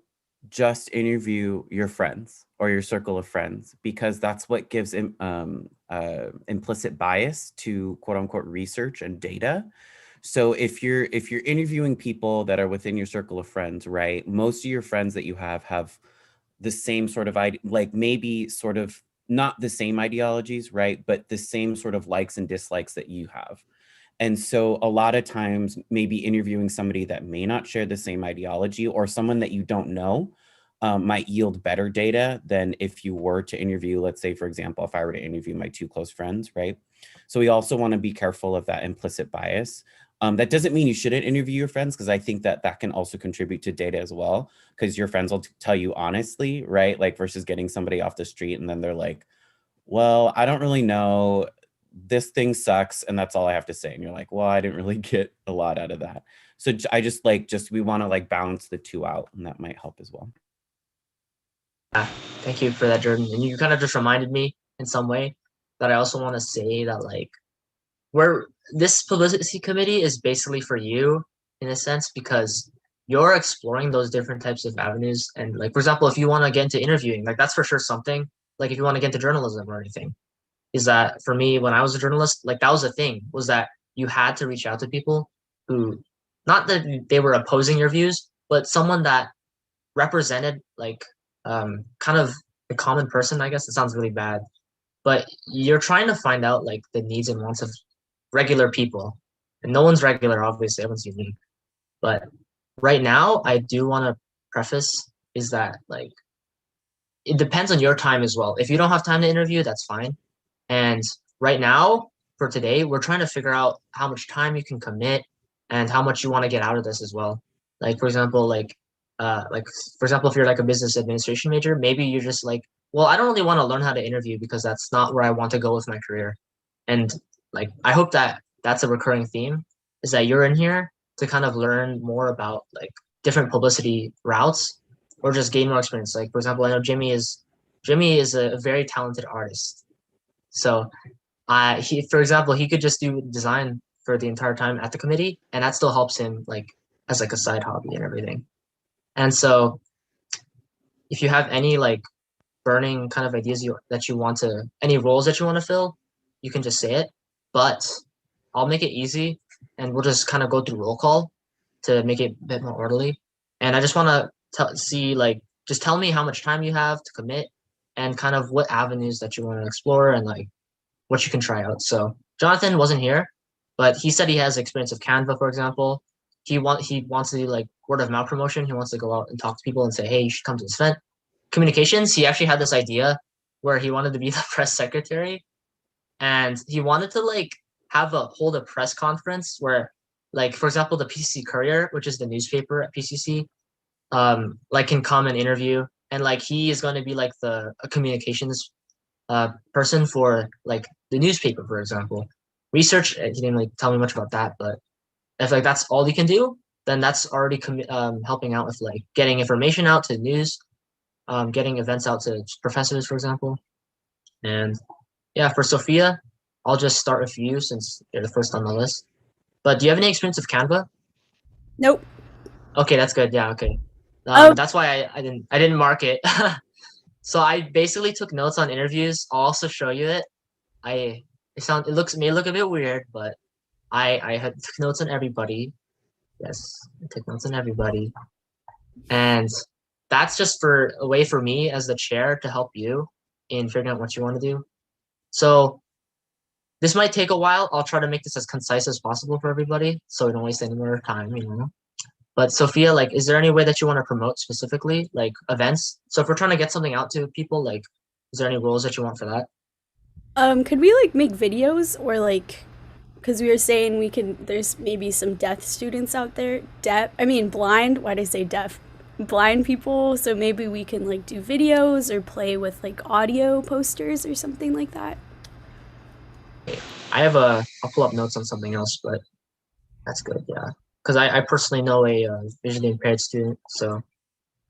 just interview your friends or your circle of friends, because that's what gives implicit bias to quote unquote research and data. So if you're interviewing people that are within your circle of friends, right, most of your friends that you have the same sort of like maybe sort of not the same ideologies, right, but the same sort of likes and dislikes that you have. And so a lot of times maybe interviewing somebody that may not share the same ideology, or someone that you don't know, might yield better data than if you were to interview, let's say, for example, if I were to interview my 2 close friends, right? So we also want to be careful of that implicit bias. That doesn't mean you shouldn't interview your friends, because I think that can also contribute to data as well, because your friends will tell you honestly, right? Like versus getting somebody off the street and then they're like, well, I don't really know, this thing sucks and that's all I have to say. And you're like, well, I didn't really get a lot out of that. So I just we want to like balance the 2 out, and that might help as well. Yeah, thank you for that, Jordan. And you kind of just reminded me in some way that I also want to say that like this publicity committee is basically for you in a sense, because you're exploring those different types of avenues. And like, for example, if you want to get into interviewing, like that's for sure something. Like if you want to get into journalism or anything, is that for me, when I was a journalist, like that was a thing, was that you had to reach out to people who, not that they were opposing your views, but someone that represented like kind of a common person. I guess it sounds really bad, but you're trying to find out like the needs and wants of regular people, and no one's regular, obviously, everyone's unique. But right now, I do want to preface is that like it depends on your time as well. If you don't have time to interview, that's fine. And right now, for today, we're trying to figure out how much time you can commit and how much you want to get out of this as well. Like for example, if you're like a business administration major, maybe you're just like, well, I don't really want to learn how to interview because that's not where I want to go with my career. And like I hope that that's a recurring theme is that you're in here to kind of learn more about like different publicity routes or just gain more experience. Like for example, I know Jimmy is a very talented artist. So for example, he could just do design for the entire time at the committee, and that still helps him like as like a side hobby and everything. And so if you have any like burning kind of ideas any roles that you want to fill, you can just say it. But I'll make it easy and we'll just kind of go through roll call to make it a bit more orderly. And I just want to just tell me how much time you have to commit and kind of what avenues that you want to explore and like what you can try out. So Jonathan wasn't here, but he said he has experience of Canva, for example. He wants to do like word of mouth promotion. He wants to go out and talk to people and say, hey, you should come to this event. Communications, he actually had this idea where he wanted to be the press secretary, and he wanted to like hold a press conference where, like for example, the PCC Courier, which is the newspaper at PCC, like can come and interview, and like he is going to be like a communications person for like the newspaper, for example. Research, he didn't like tell me much about that, but if like that's all you can do, then that's already helping out with like getting information out to news, getting events out to professors, for example. And yeah, for Sophia, I'll just start with you since you're the first on the list. But do you have any experience with Canva? Nope. Okay, that's good. Yeah, okay. That's why I didn't mark it. So I basically took notes on interviews. I'll also show you it. It may look a bit weird, but I had took notes on everybody. Yes, I took notes on everybody. And that's just a way for me as the chair to help you in figuring out what you want to do. So this might take a while. I'll try to make this as concise as possible for everybody so we don't waste any more time, But Sophia, like, is there any way that you want to promote specifically, like events? So if we're trying to get something out to people, like, is there any roles that you want for that? Could we like make videos or like, because we were saying there's maybe some deaf students out there, blind, why did I say deaf? Blind people, so maybe we can like do videos or play with like audio posters or something like that. I'll pull up notes on something else, but that's good, yeah. Because I personally know a visually impaired student, so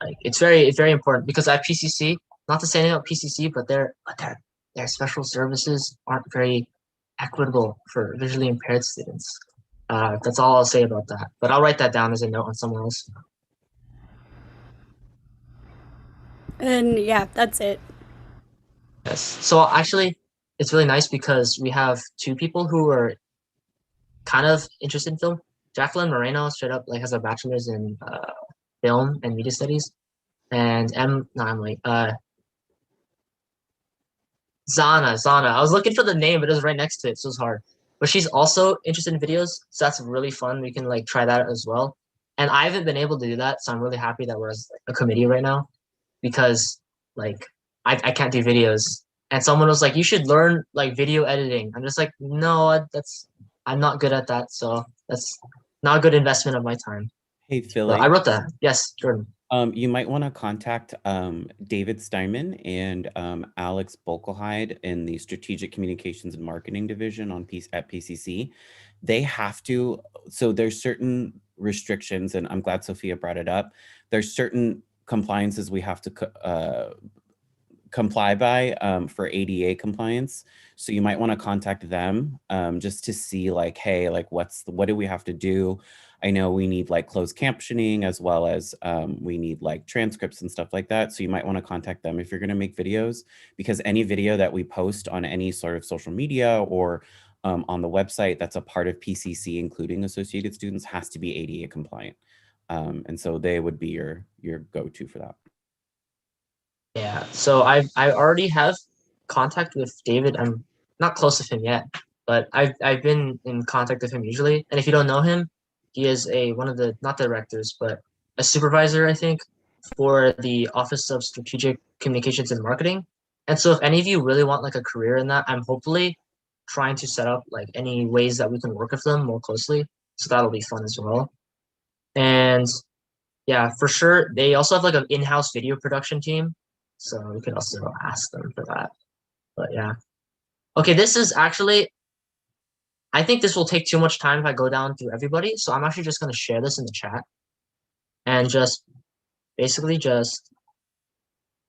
like it's very important because at PCC, not to say anything about PCC, but their special services aren't very equitable for visually impaired students. That's all I'll say about that. But I'll write that down as a note on someone else. And yeah, that's it. Yes. So actually, it's really nice because we have two people who are kind of interested in film. Jacqueline Moreno straight up like has a bachelor's in film and media studies, and Zana. I was looking for the name, but it was right next to it, so it was hard. But she's also interested in videos, so that's really fun. We can like try that as well. And I haven't been able to do that, so I'm really happy that we're a committee right now, because like I can't do videos. And someone was like, you should learn like video editing. I'm just like, no, I'm not good at that, so that's not a good investment of my time. Hey, Philly. But I wrote that. Yes, Jordan. You might want to contact David Steinman and Alex Bolkelheide in the Strategic Communications and Marketing Division at PCC. They have to, so there's certain restrictions, and I'm glad Sophia brought it up. There's certain compliances we have to comply by for ADA compliance. So you might want to contact them just to see like, hey, like what do we have to do? I know we need like closed captioning as well as we need like transcripts and stuff like that. So you might want to contact them if you're going to make videos, because any video that we post on any sort of social media or on the website that's a part of PCC, including associated students, has to be ADA compliant. And so they would be your go-to for that. Yeah, so I already have contact with David. I'm not close with him yet, but I've been in contact with him usually. And if you don't know him, he is one of the, not directors, but a supervisor, I think, for the Office of Strategic Communications and Marketing. And so if any of you really want like a career in that, I'm hopefully trying to set up like any ways that we can work with them more closely. So that'll be fun as well. And yeah, for sure. They also have like an in-house video production team. So we could also ask them for that. But yeah. Okay, this is actually, I think this will take too much time if I go down through everybody. So I'm actually just going to share this in the chat and just basically just,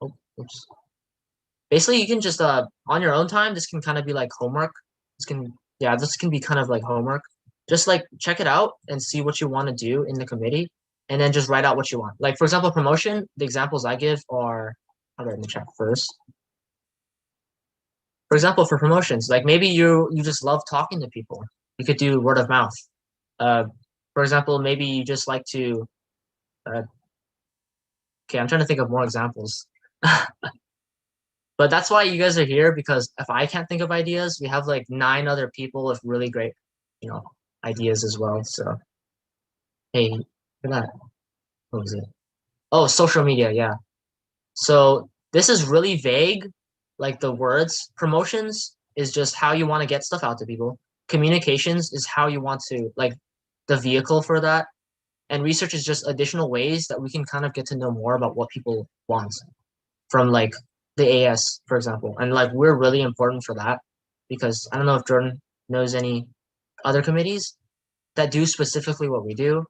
oh, oops. Basically you can just, on your own time, this can kind of be like homework. This can be kind of like homework. Just like check it out and see what you want to do in the committee and then just write out what you want. Like for example, promotion, the examples I give are, I'll write in the chat first. For example, for promotions, like maybe you just love talking to people. You could do word of mouth. For example, maybe you just like to, okay, I'm trying to think of more examples. But that's why you guys are here, because if I can't think of ideas, we have like 9 other people with really great, ideas as well. So, hey, look at that. What was it? Oh, social media, yeah. So this is really vague, like the words. Promotions is just how you want to get stuff out to people. Communications is how you want to, like, the vehicle for that. And research is just additional ways that we can kind of get to know more about what people want from like the AS, for example. And like we're really important for that, because I don't know if Jordan knows any other committees that do specifically what we do,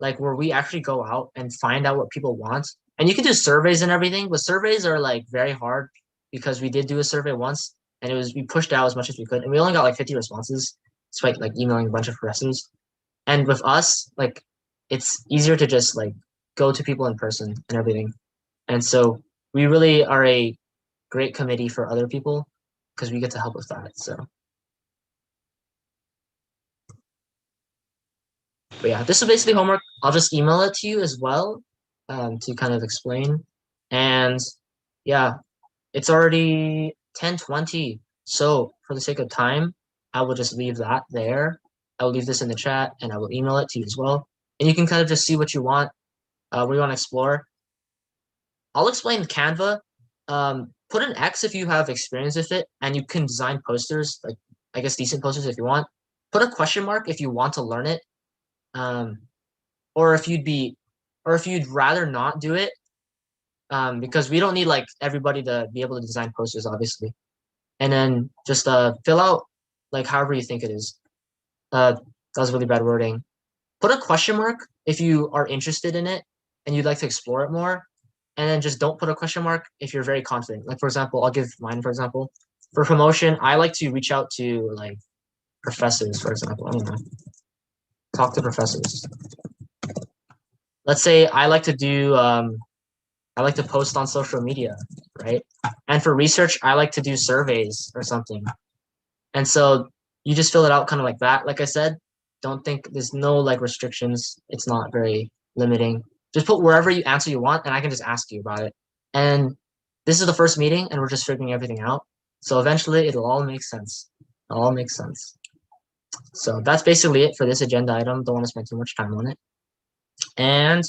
like where we actually go out and find out what people want. And you can do surveys and everything, but surveys are like very hard, because we did do a survey once and we pushed out as much as we could, and we only got like 50 responses despite like emailing a bunch of professors. And with us, like it's easier to just like go to people in person and everything. And so we really are a great committee for other people because we get to help with that. So, but yeah, this is basically homework. I'll just email it to you as well, to kind of explain. And yeah, it's already 10:20. So for the sake of time, I will just leave that there. I will leave this in the chat and I will email it to you as well. And you can kind of just see what you want, what you want to explore. I'll explain Canva. Put an X if you have experience with it, and you can design posters, like I guess decent posters if you want. Put a question mark if you want to learn it, or if you'd rather not do it, because we don't need like everybody to be able to design posters, obviously. And then just fill out like however you think it is. That was really bad wording. Put a question mark if you are interested in it and you'd like to explore it more. And then just don't put a question mark if you're very confident. Like for example, I'll give mine for example. For promotion, I like to reach out to like professors, for example. I don't know. Talk to professors. Let's say I like to post on social media, right? And for research, I like to do surveys or something. And so you just fill it out kind of like that. Like I said, don't think there's no like restrictions. It's not very limiting. Just put wherever you answer you want, and I can just ask you about it. And this is the first meeting, and we're just figuring everything out. So eventually, it'll all make sense. It'll all make sense. So that's basically it for this agenda item. Don't want to spend too much time on it. And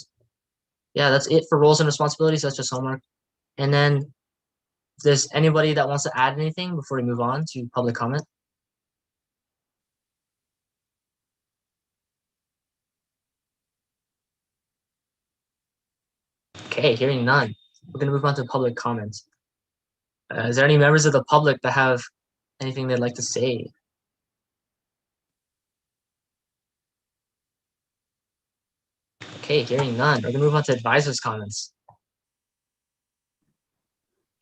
yeah, that's it for roles and responsibilities. That's just homework. And then, if there's anybody that wants to add anything before we move on to public comment? Okay, hearing none. We're going to move on to public comments. Is there any members of the public that have anything they'd like to say? Okay, hearing none. We're going to move on to advisors' comments.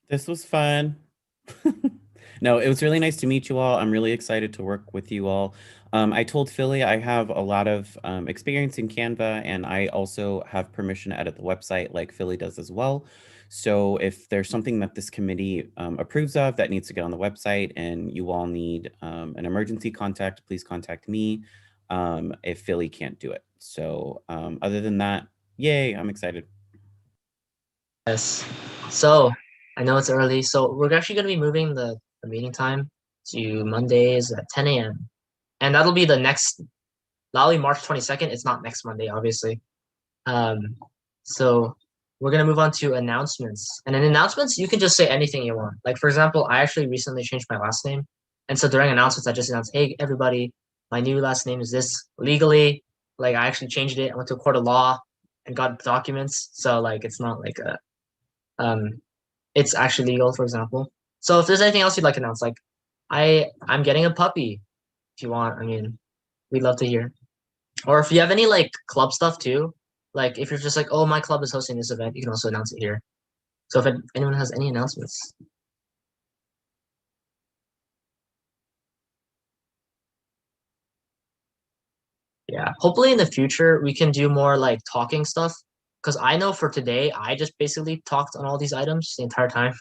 This was fun. No, it was really nice to meet you all. I'm really excited to work with you all. I told Philly I have a lot of experience in Canva, and I also have permission to edit the website like Philly does as well. So if there's something that this committee approves of that needs to get on the website and you all need an emergency contact, please contact me if Philly can't do it. So other than that, yay, I'm excited. Yes. So I know it's early, so we're actually going to be moving the meeting time to Mondays at 10 a.m. And that'll be the next Lally March 22nd. It's not next Monday, obviously. So we're gonna move on to announcements. And in announcements, you can just say anything you want. Like for example, I actually recently changed my last name. And so during announcements, I just announced, hey, everybody, my new last name is this legally. Like I actually changed it. I went to a court of law and got documents. So like it's not like a it's actually legal, for example. So if there's anything else you'd like to announce, like I'm getting a puppy if you want. I mean, we'd love to hear. Or if you have any like club stuff too, like if you're just like, oh, my club is hosting this event, you can also announce it here. So if anyone has any announcements. Yeah, hopefully in the future we can do more like talking stuff. Because I know for today, I just basically talked on all these items the entire time.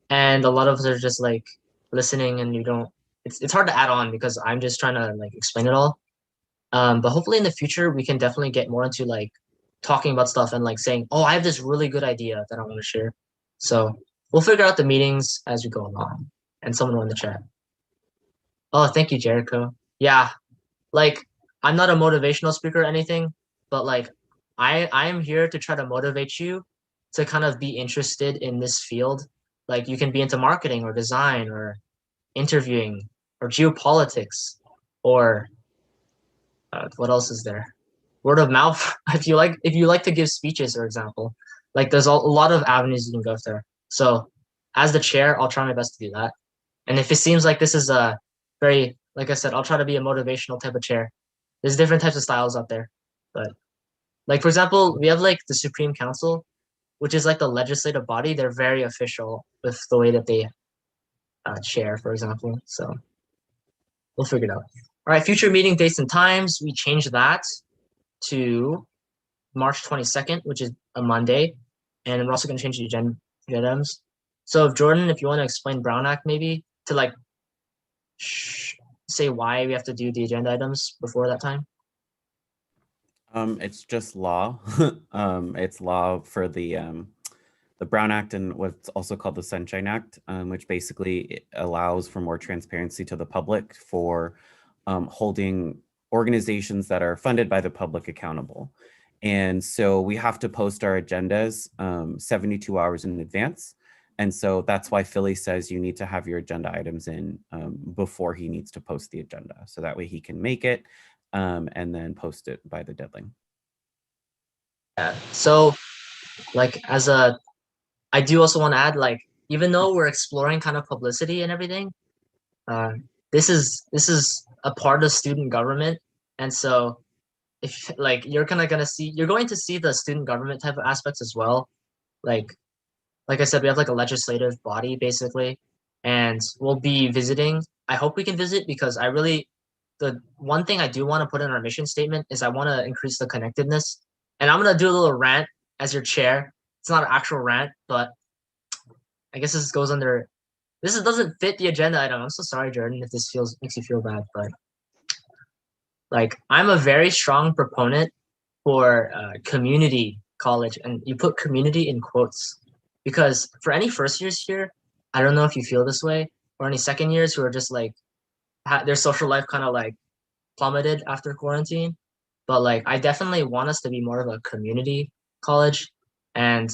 And a lot of us are just like listening and you don't, it's hard to add on because I'm just trying to like explain it all. But hopefully in the future we can definitely get more into like talking about stuff and like saying, oh, I have this really good idea that I want to share. So we'll figure out the meetings as we go along. And someone will in the chat. Oh, thank you, Jericho. Yeah, like I'm not a motivational speaker or anything, but like I am here to try to motivate you to kind of be interested in this field. Like you can be into marketing or design or interviewing or geopolitics or what else is there? Word of mouth. If you like to give speeches, for example, like there's a lot of avenues you can go there. So as the chair, I'll try my best to do that. And if it seems like this is a very, like I said, I'll try to be a motivational type of chair. There's different types of styles out there, but like for example, we have like the Supreme Council, which is like the legislative body. They're very official with the way that they chair, for example. So we'll figure it out. All right, future meeting dates and times. We changed that to March 22nd, which is a Monday, and we're also going to change the agenda items. So if Jordan, if you want to explain Brown Act maybe to like say why we have to do the agenda items before that time. It's just law. It's law for the Brown Act and what's also called the Sunshine Act, which basically allows for more transparency to the public for holding organizations that are funded by the public accountable. And so we have to post our agendas 72 hours in advance. And so that's why Philly says you need to have your agenda items in before he needs to post the agenda. So that way he can make it and then post it by the deadline. Yeah, so like I do also want to add, like, even though we're exploring kind of publicity and everything, this is a part of student government. And so if like you're going to see the student government type of aspects as well. Like I said, we have like a legislative body basically, and we'll be visiting. I hope we can visit because the one thing I do want to put in our mission statement is I want to increase the connectedness. And I'm going to do a little rant as your chair. It's not an actual rant, but I guess this doesn't fit the agenda item. I'm so sorry, Jordan, if this makes you feel bad, but like I'm a very strong proponent for community college, and you put community in quotes because for any first years here, I don't know if you feel this way, or any second years who are just like their social life kind of like plummeted after quarantine, but like I definitely want us to be more of a community college. And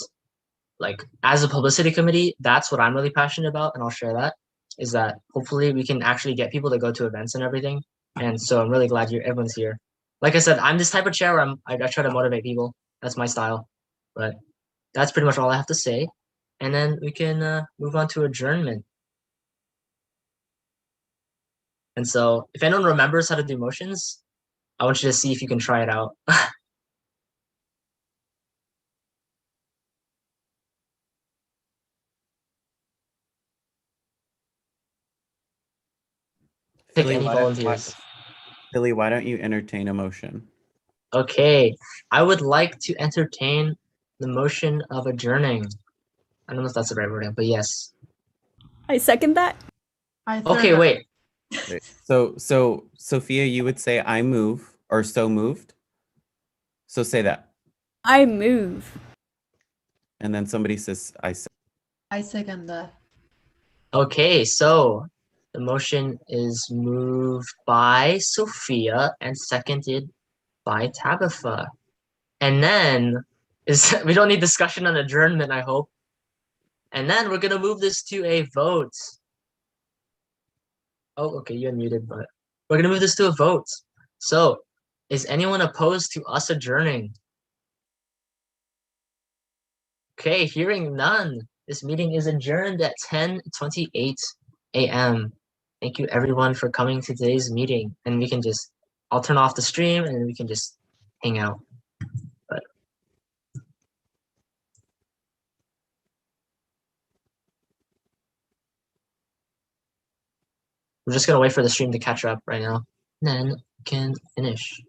like as a publicity committee, that's what I'm really passionate about, and I'll share that, is that hopefully we can actually get people to go to events and everything. And so I'm really glad everyone's here. Like I said, I'm this type of chair where I try to motivate people. That's my style. But that's pretty much all I have to say. And then we can move on to adjournment. And so if anyone remembers how to do motions, I want you to see if you can try it out. Pick any volunteers. Philly, why don't you entertain a motion? Okay, I would like to entertain the motion of adjourning. I don't know if that's the right wording, but yes. I second that. Okay, wait. So Sophia, you would say I move or so moved. So say that. I move. And then somebody says I second that. Okay, so The motion is moved by Sophia and seconded by Tabitha. And then we don't need discussion on adjournment, I hope. And then we're gonna move this to a vote. Oh, okay, you're muted, but we're gonna move this to a vote. So, is anyone opposed to us adjourning? Okay, hearing none. This meeting is adjourned at 10:28 a.m. Thank you everyone for coming to today's meeting. And I'll turn off the stream and we can just hang out. But we're just gonna wait for the stream to catch up right now. Then we can finish.